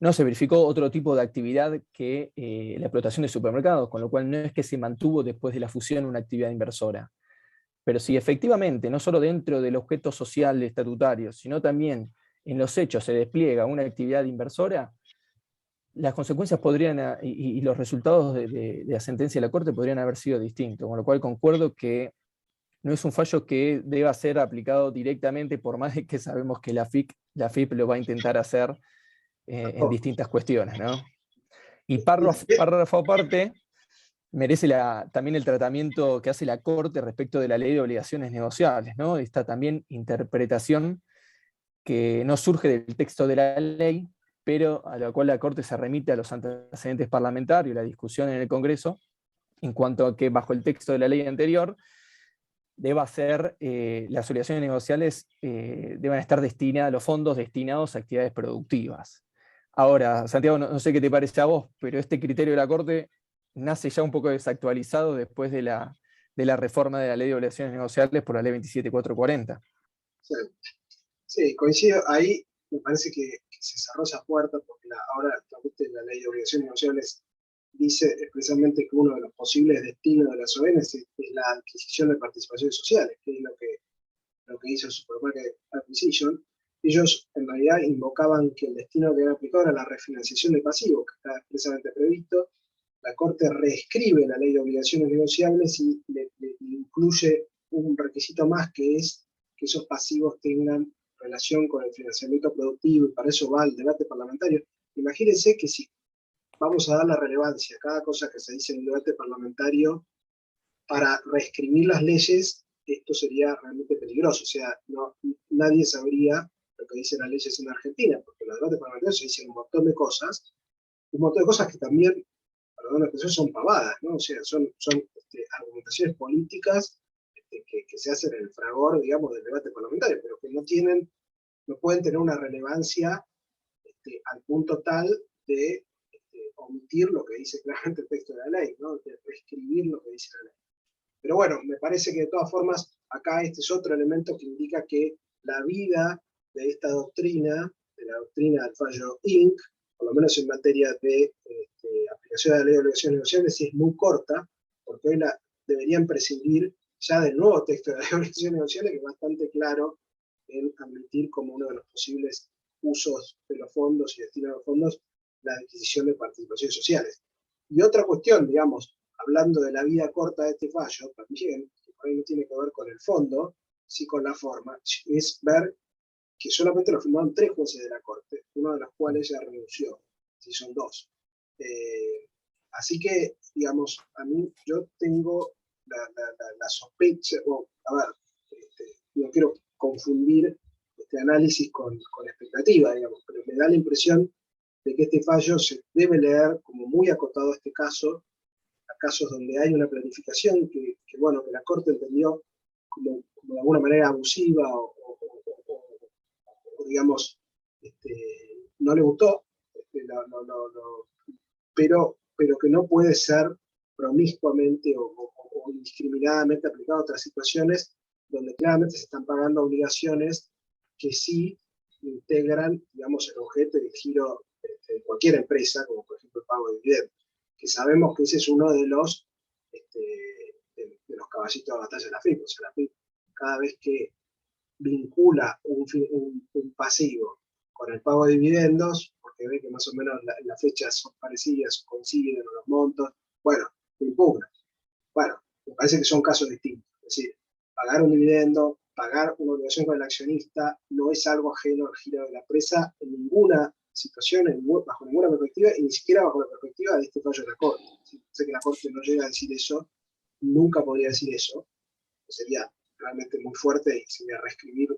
no se verificó otro tipo de actividad que la explotación de supermercados, con lo cual no es que se mantuvo después de la fusión una actividad inversora. Pero si efectivamente, no solo dentro del objeto social estatutario, sino también en los hechos se despliega una actividad inversora, las consecuencias podrían, y los resultados de la sentencia de la Corte podrían haber sido distintos, con lo cual concuerdo que no es un fallo que deba ser aplicado directamente, por más de que sabemos que la FIP lo va a intentar hacer en distintas cuestiones, ¿no? Y párrafo aparte, merece también el tratamiento que hace la Corte respecto de la ley de obligaciones negociables, ¿no? Esta también interpretación que no surge del texto de la ley, pero a la cual la Corte se remite a los antecedentes parlamentarios, la discusión en el Congreso, en cuanto a que bajo el texto de la ley anterior deba ser, las obligaciones negociables deban estar destinadas, los fondos destinados a actividades productivas. Ahora, Santiago, no sé qué te parece a vos, pero este criterio de la Corte nace ya un poco desactualizado después de la reforma de la ley de obligaciones negociables por la ley 27440. Sí. Sí, coincido. Ahí me parece que se cerró esa puerta porque ahora la ley de obligaciones negociables dice expresamente que uno de los posibles destinos de las ONs es la adquisición de participaciones sociales, que es lo que hizo Supermarket Acquisition. Ellos en realidad invocaban que el destino que había aplicado era la refinanciación de pasivos, que está expresamente previsto. La Corte reescribe la ley de obligaciones negociables y le incluye un requisito más, que es que esos pasivos tengan relación con el financiamiento productivo, y para eso va el debate parlamentario. Imagínense que si vamos a dar la relevancia a cada cosa que se dice en el debate parlamentario para reescribir las leyes, esto sería realmente peligroso. O sea, nadie sabría lo que dicen las leyes en Argentina, porque en los debates parlamentarios se dicen un montón de cosas que también, perdón la expresión, son pavadas, ¿no? O sea, son argumentaciones políticas que se hacen en el fragor, digamos, del debate parlamentario, pero que no pueden tener una relevancia al punto tal de omitir lo que dice claramente el texto de la ley, ¿no? De reescribir lo que dice la ley. Pero bueno, me parece que de todas formas, acá este es otro elemento que indica que la vida de esta doctrina, de la doctrina del fallo Inc., por lo menos en materia de aplicación de la ley de obligaciones negociables, es muy corta, porque hoy deberían prescindir ya del nuevo texto de la ley de obligaciones negociables, que es bastante claro en admitir como uno de los posibles usos de los fondos y destinos de los fondos la adquisición de participaciones sociales. Y otra cuestión, digamos, hablando de la vida corta de este fallo, también, que por ahí no tiene que ver con el fondo, sí con la forma, es ver que solamente lo firmaron 3 jueces de la Corte, uno de los cuales ya renunció, si son 2. Así que, digamos, yo tengo la sospecha, a ver, no quiero confundir este análisis con expectativa, digamos, pero me da la impresión de que este fallo se debe leer como muy acotado a este caso, a casos donde hay una planificación que la Corte entendió como de alguna manera abusiva o digamos, no le gustó, pero que no puede ser promiscuamente o indiscriminadamente aplicado a otras situaciones donde claramente se están pagando obligaciones que sí integran, digamos, el objeto y el giro de cualquier empresa, como por ejemplo el pago de dividendos, que sabemos que ese es uno de los caballitos de batalla de la FIP. O sea, la FIP, cada vez que vincula un pasivo con el pago de dividendos, porque ve que más o menos las fechas son parecidas, coinciden los montos, bueno, lo impugna. Bueno, me parece que son casos distintos. Es decir, pagar un dividendo, pagar una obligación con el accionista, no es algo ajeno al giro de la empresa en ninguna situación, bajo ninguna perspectiva, y ni siquiera bajo la perspectiva de este fallo de la Corte. Sé que la Corte no llega a decir eso, nunca podría decir eso, sería realmente muy fuerte y sería reescribir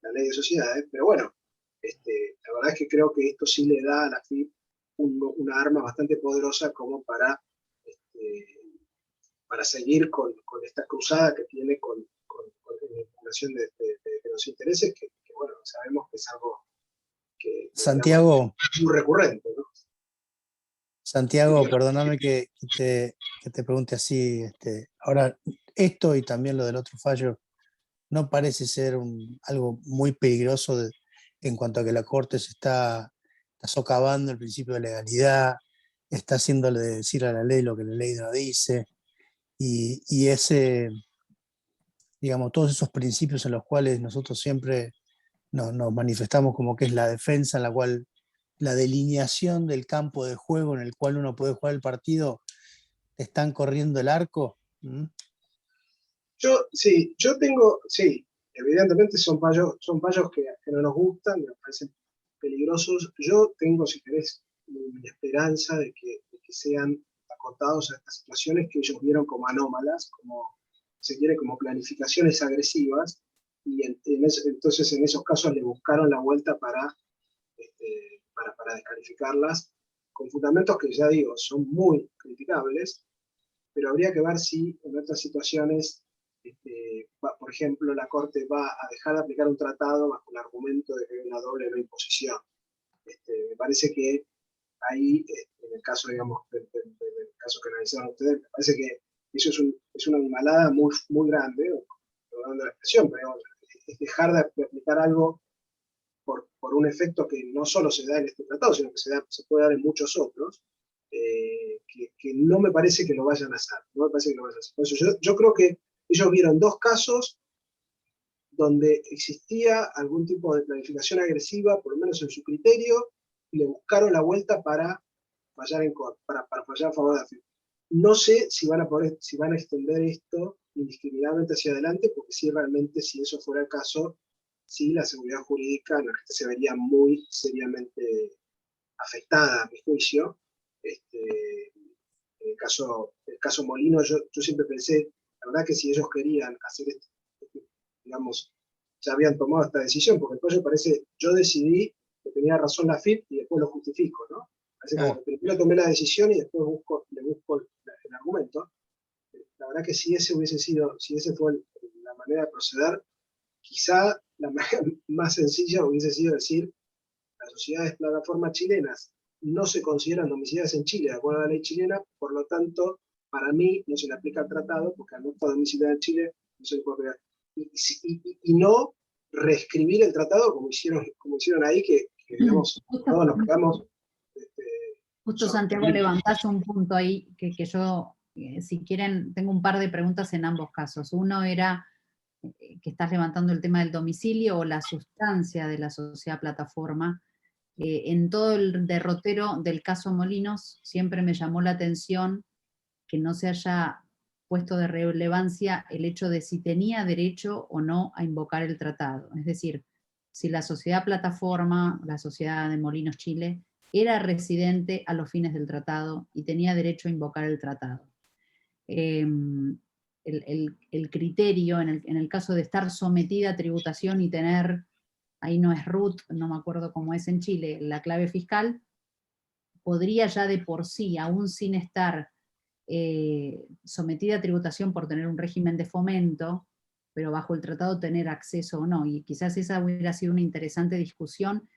la ley de sociedades, pero bueno, la verdad es que creo que esto sí le da a la FIP una arma bastante poderosa como para seguir con esta cruzada que tiene con la impugnación de los intereses, que bueno, sabemos que es algo que Santiago, digamos, es muy recurrente, ¿no? Santiago, perdóname que te pregunte así. Ahora, esto y también lo del otro fallo, ¿no parece ser algo muy peligroso en cuanto a que la Corte se está socavando el principio de legalidad, está haciéndole decir a la ley lo que la ley no dice, y digamos, todos esos principios en los cuales nosotros siempre nos manifestamos como que es la defensa, en la cual la delineación del campo de juego en el cual uno puede jugar el partido, te están corriendo el arco? ¿Mm? Sí, evidentemente son fallos que no nos gustan, me parecen peligrosos. Yo tengo, si querés, mi esperanza de que sean acotados a estas situaciones que ellos vieron como anómalas, como se quiere, como planificaciones agresivas, y entonces en esos casos le buscaron la vuelta para descalificarlas, con fundamentos que ya digo, son muy criticables, pero habría que ver si en otras situaciones, por ejemplo, la Corte va a dejar de aplicar un tratado bajo el argumento de que hay una doble no imposición. Me parece que ahí, en el caso, digamos, del caso que analizaron ustedes, me parece que eso es una animalada muy, muy grande, perdón la expresión, pero es dejar de aplicar algo por un efecto que no solo se da en este tratado, sino que se puede dar en muchos otros, que no me parece que lo vayan a hacer. No me parece que lo vayan a hacer. Por eso yo creo que ellos vieron dos casos donde existía algún tipo de planificación agresiva, por lo menos en su criterio, y le buscaron la vuelta para fallar para fallar a favor de la FIP. No sé si van a extender esto indiscriminadamente hacia adelante, porque si eso fuera el caso, sí, la seguridad jurídica en la gente se vería muy seriamente afectada, a mi juicio. El caso Molino, yo siempre pensé, la verdad que si ellos querían hacer esto, digamos, ya habían tomado esta decisión, porque después yo decidí que tenía razón la FIP y después lo justifico, ¿no? Así como que primero tomé la decisión y después le busco el argumento. La verdad que si ese fue la manera de proceder, quizá la manera más sencilla hubiese sido decir, las sociedades plataformas chilenas no se consideran domiciliadas en Chile, de acuerdo a la ley chilena, por lo tanto, para mí no se le aplica el tratado, porque al no estar domiciliada en Chile, no se le puede aplicar. Y no reescribir el tratado como hicieron ahí, que digamos, todos nos quedamos. Justo Santiago levantás un punto ahí que yo, si quieren, tengo un par de preguntas en ambos casos. Uno era que estás levantando el tema del domicilio o la sustancia de la sociedad plataforma. En todo el derrotero del caso Molinos siempre me llamó la atención que no se haya puesto de relevancia el hecho de si tenía derecho o no a invocar el tratado. Es decir, si la sociedad plataforma, la sociedad de Molinos Chile, era residente a los fines del tratado y tenía derecho a invocar el tratado. el criterio en el caso de estar sometida a tributación y tener, ahí no es RUT, no me acuerdo cómo es en Chile, la clave fiscal, podría ya de por sí, aún sin estar sometida a tributación por tener un régimen de fomento, pero bajo el tratado tener acceso o no, y quizás esa hubiera sido una interesante discusión,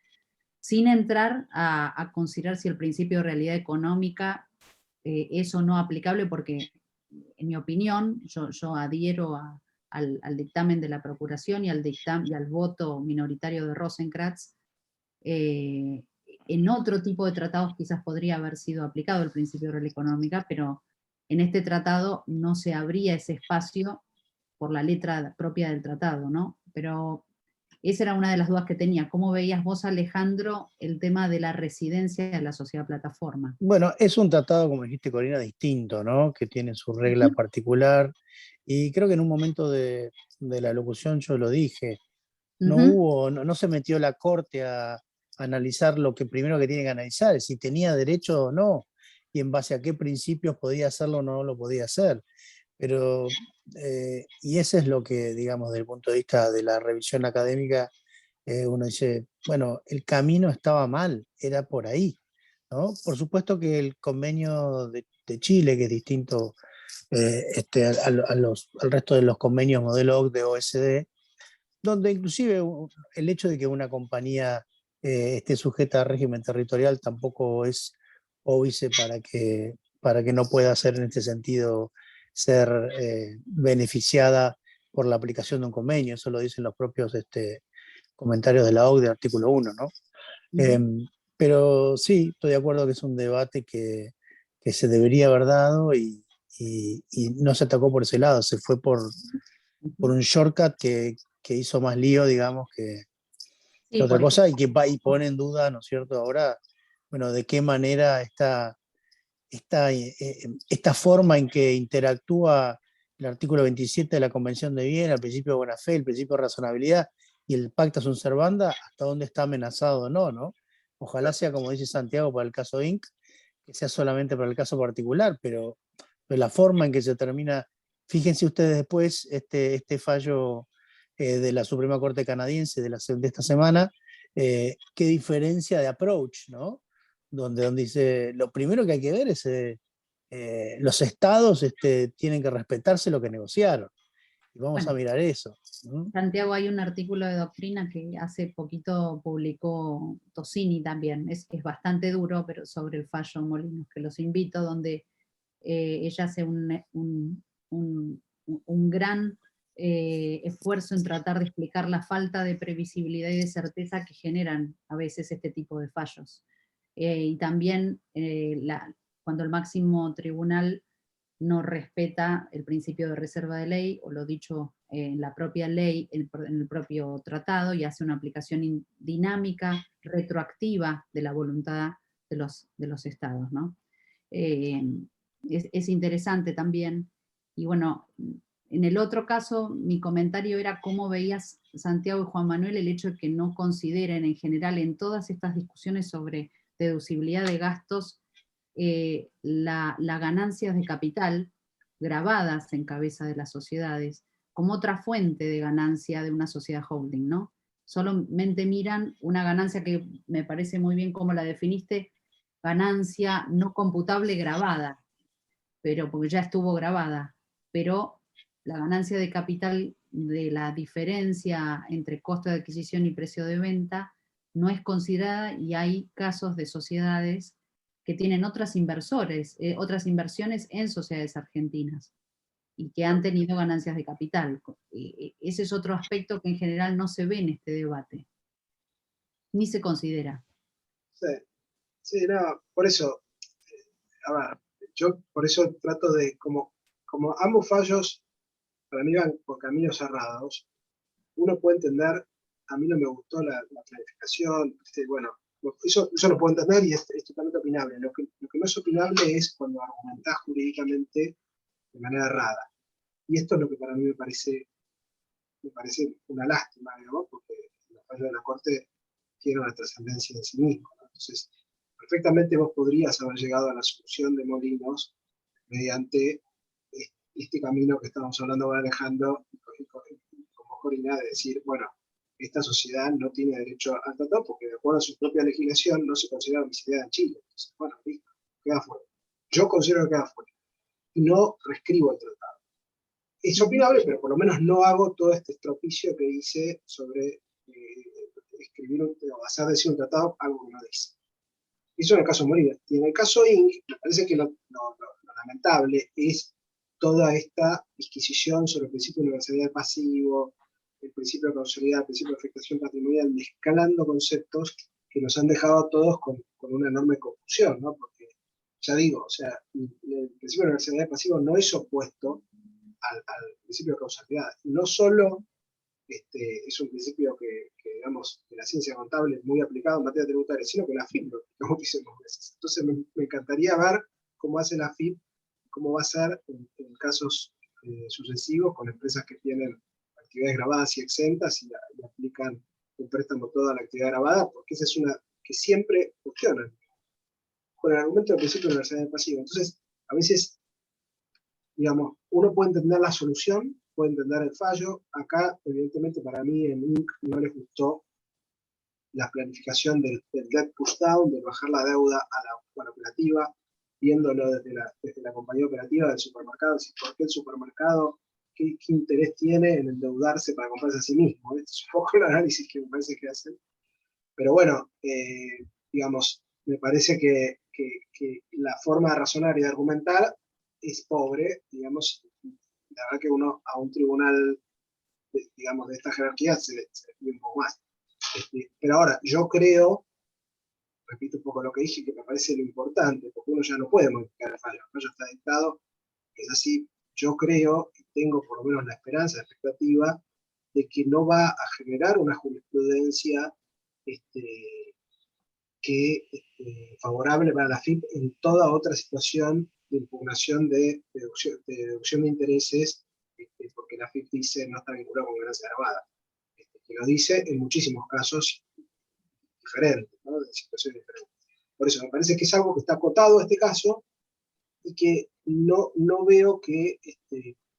sin entrar a considerar si el principio de realidad económica es o no aplicable, porque en mi opinión, yo adhiero al dictamen de la Procuración y al voto minoritario de Rosenkrantz. En otro tipo de tratados quizás podría haber sido aplicado el principio de realidad económica, pero en este tratado no se abría ese espacio por la letra propia del tratado, ¿no? Pero esa era una de las dudas que tenía. ¿Cómo veías vos, Alejandro, el tema de la residencia de la sociedad plataforma? Bueno, es un tratado, como dijiste, Corina, distinto, ¿no? Que tiene su regla particular. Y creo que en un momento de la locución yo lo dije. No se metió la Corte a analizar lo que primero que tiene que analizar, si tenía derecho o no, y en base a qué principios podía hacerlo o no lo podía hacer. Pero, y eso es lo que, digamos, desde el punto de vista de la revisión académica, uno dice, bueno, el camino estaba mal, era por ahí, ¿no? Por supuesto que el convenio de Chile, que es distinto al resto de los convenios modelo OCDE o OSD, donde inclusive el hecho de que una compañía esté sujeta a régimen territorial tampoco es óbice para que no pueda ser en este sentido ser beneficiada por la aplicación de un convenio. Eso lo dicen los propios comentarios de la OCDE, artículo 1, ¿no? Pero sí, estoy de acuerdo que es un debate que se debería haber dado y no se atacó por ese lado, se fue por un shortcut que hizo más lío, digamos, que Sí, otra por cosa, y ejemplo, que y pone en duda, ¿no es cierto?, ahora, bueno, de qué manera esta forma en que interactúa el artículo 27 de la Convención de Viena, el principio de buena fe, el principio de razonabilidad y el pacta sunt servanda, hasta dónde está amenazado o no, ¿no? Ojalá sea, como dice Santiago, para el caso Inc., que sea solamente para el caso particular, pero la forma en que se termina, fíjense ustedes después este fallo de la Suprema Corte canadiense de esta semana, qué diferencia de approach, ¿no? Donde dice, lo primero que hay que ver es los estados tienen que respetarse lo que negociaron. Y vamos bueno, a mirar eso. ¿No? Santiago, hay un artículo de doctrina que hace poquito publicó Tosini también, es bastante duro, pero sobre el fallo Molinos, que los invito, donde ella hace un gran esfuerzo en tratar de explicar la falta de previsibilidad y de certeza que generan a veces este tipo de fallos. Y también cuando el máximo tribunal no respeta el principio de reserva de ley, o lo dicho en la propia ley, en el propio tratado, y hace una aplicación dinámica, retroactiva de la voluntad de los estados, ¿no? Es interesante también. Y bueno, en el otro caso, mi comentario era cómo veías, Santiago y Juan Manuel, el hecho de que no consideren en general en todas estas discusiones sobre deducibilidad de gastos la ganancias de capital grabadas en cabeza de las sociedades como otra fuente de ganancia de una sociedad holding, ¿no? Solamente miran una ganancia que me parece muy bien como la definiste, ganancia no computable grabada, pero porque ya estuvo grabada, pero la ganancia de capital de la diferencia entre costo de adquisición y precio de venta no es considerada, y hay casos de sociedades que tienen otras inversiones en sociedades argentinas y que han tenido ganancias de capital. Ese es otro aspecto que en general no se ve en este debate, ni se considera. Sí, sí, no, por eso, a ver, yo por eso trato de, como ambos fallos para mí van por caminos cerrados, uno puede entender, a mí no me gustó la clarificación, bueno, eso lo puedo entender y es totalmente opinable. Lo que no es opinable es cuando argumentás jurídicamente de manera errada. Y esto es lo que para mí me parece una lástima, ¿no? Porque los fallos de la Corte tienen una trascendencia en sí mismo, ¿no? Entonces, perfectamente vos podrías haber llegado a la solución de Molinos mediante este camino que estamos hablando con Alejandro y con Corina, de decir, bueno, esta sociedad no tiene derecho al tratado porque de acuerdo a su propia legislación no se considera domiciliada en Chile. Entonces, bueno, listo, queda fuera. Yo considero que queda fuera. Y no reescribo el tratado. Es opinable, pero por lo menos no hago todo este estropicio que hice sobre escribir o hacer decir un tratado algo que no dice. Eso en el caso Molina. Y en el caso Inc., me parece que lo lamentable es toda esta disquisición sobre el principio de universalidad pasivo, el principio de causalidad, el principio de afectación patrimonial, mezclando conceptos que nos han dejado a todos con una enorme confusión, ¿no? Porque, ya digo, o sea, el principio de universalidad pasivo no es opuesto al principio de causalidad. No solo es un principio que, digamos, de la ciencia contable muy aplicado en materia tributaria, sino que la FIP lo aplicamos muchísimas veces. Entonces me encantaría ver cómo hace la FIP, cómo va a ser en casos sucesivos con empresas que tienen actividades grabadas y exentas y aplican un préstamo toda la actividad grabada, porque esa es una que siempre funcionan con el argumento del principio de universalidad pasiva. Entonces, a veces, digamos, uno puede entender la solución, puede entender el fallo. Acá, evidentemente, para mí en Inc. no les gustó la planificación del debt push down, de bajar la deuda a la operativa, viéndolo desde la compañía operativa del supermercado, decir, ¿por qué el supermercado, qué interés tiene en endeudarse para comprarse a sí mismo? Este es un poco el análisis que me parece que hacen. Pero bueno, digamos, me parece que la forma de razonar y de argumentar es pobre, digamos. La verdad que uno a un tribunal, digamos, de esta jerarquía se le pide un poco más. Pero ahora, yo creo, repito un poco lo que dije, que me parece lo importante, porque uno ya no puede modificar el fallo está dictado, es así. Yo creo, y tengo por lo menos la esperanza, la expectativa, de que no va a generar una jurisprudencia favorable para la FIP en toda otra situación de impugnación de deducción de intereses, porque la FIP dice no está vinculado con ganancia grabada. Que lo dice en muchísimos casos diferentes, ¿no? De situaciones diferentes. Por eso me parece que es algo que está acotado a este caso y que no veo que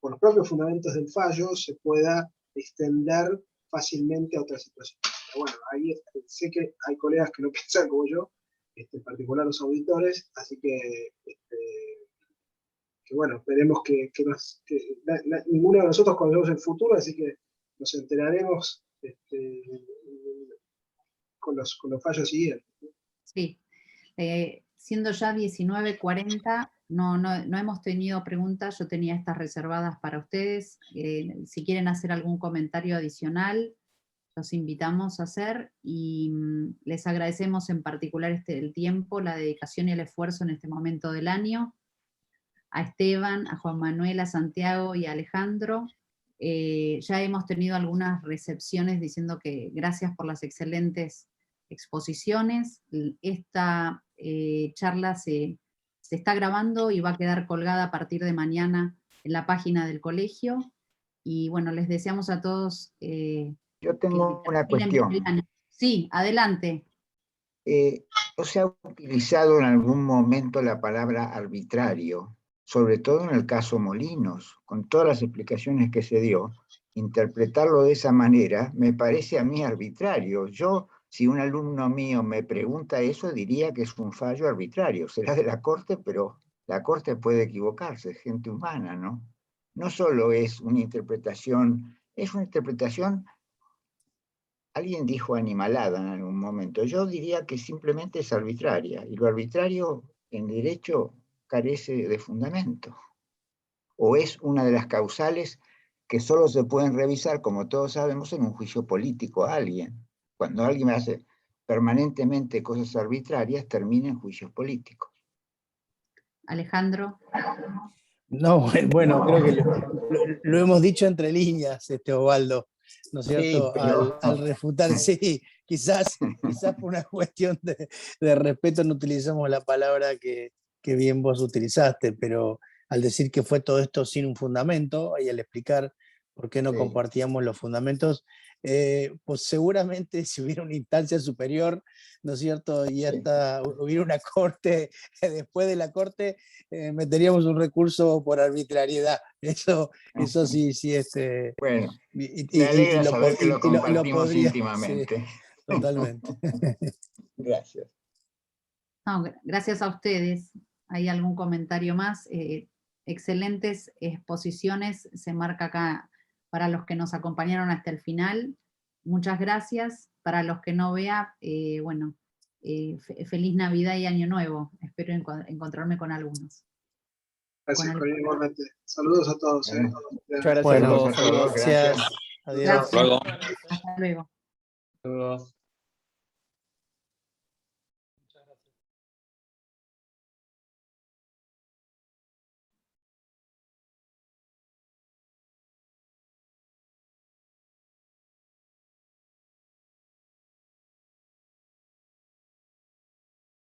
por los propios fundamentos del fallo se pueda extender fácilmente a otras situaciones. Pero bueno, ahí sé que hay colegas que no piensan como yo, en particular los auditores, así que bueno, esperemos que ninguno de nosotros conocemos el futuro, así que nos enteraremos con los fallos siguientes. Sí. Siendo ya 19:40, no hemos tenido preguntas, yo tenía estas reservadas para ustedes. Si quieren hacer algún comentario adicional, los invitamos a hacer y les agradecemos en particular el tiempo, la dedicación y el esfuerzo en este momento del año. A Esteban, a Juan Manuel, a Santiago y a Alejandro. Ya hemos tenido algunas recepciones diciendo que gracias por las excelentes exposiciones. Esta charla se está grabando y va a quedar colgada a partir de mañana en la página del colegio. Y bueno, les deseamos a todos Yo tengo una terminen bien el cuestión. año. Sí, adelante. ¿No se ha utilizado en algún momento la palabra arbitrario? Sobre todo en el caso Molinos, con todas las explicaciones que se dio, interpretarlo de esa manera me parece a mí arbitrario. Yo, si un alumno mío me pregunta eso, diría que es un fallo arbitrario. Será de la Corte, pero la Corte puede equivocarse, es gente humana, ¿no? No solo es una interpretación, alguien dijo animalada en algún momento. Yo diría que simplemente es arbitraria, y lo arbitrario en derecho carece de fundamento. O es una de las causales que solo se pueden revisar, como todos sabemos, en un juicio político a alguien. Cuando alguien hace permanentemente cosas arbitrarias, termina en juicios políticos. Alejandro. No, bueno, creo que lo hemos dicho entre líneas, Osvaldo, ¿no es cierto? Sí, pero... Al refutar, sí, quizás por una cuestión de respeto no utilizamos la palabra que bien vos utilizaste, pero al decir que fue todo esto sin un fundamento y al explicar ¿Por qué no Sí. compartíamos los fundamentos? Pues seguramente si hubiera una instancia superior, ¿no es cierto? Y hubiera una corte, después de la corte meteríamos un recurso por arbitrariedad. Eso sí, Bueno, y me alegra lo saber que lo y lo compartimos podría, sí, íntimamente. totalmente. Gracias. No, gracias a ustedes. ¿Hay algún comentario más? Excelentes exposiciones, se marca acá para los que nos acompañaron hasta el final. Muchas gracias. Para los que no vea, bueno, feliz Navidad y Año Nuevo. Espero encontrarme con algunos. Gracias, Con el- Corina, igualmente. Saludos a todos. Muchas gracias Bueno, a todos. Saludos a todos, Saludos. gracias. gracias. Adiós. Gracias. Luego. Hasta luego. Saludos.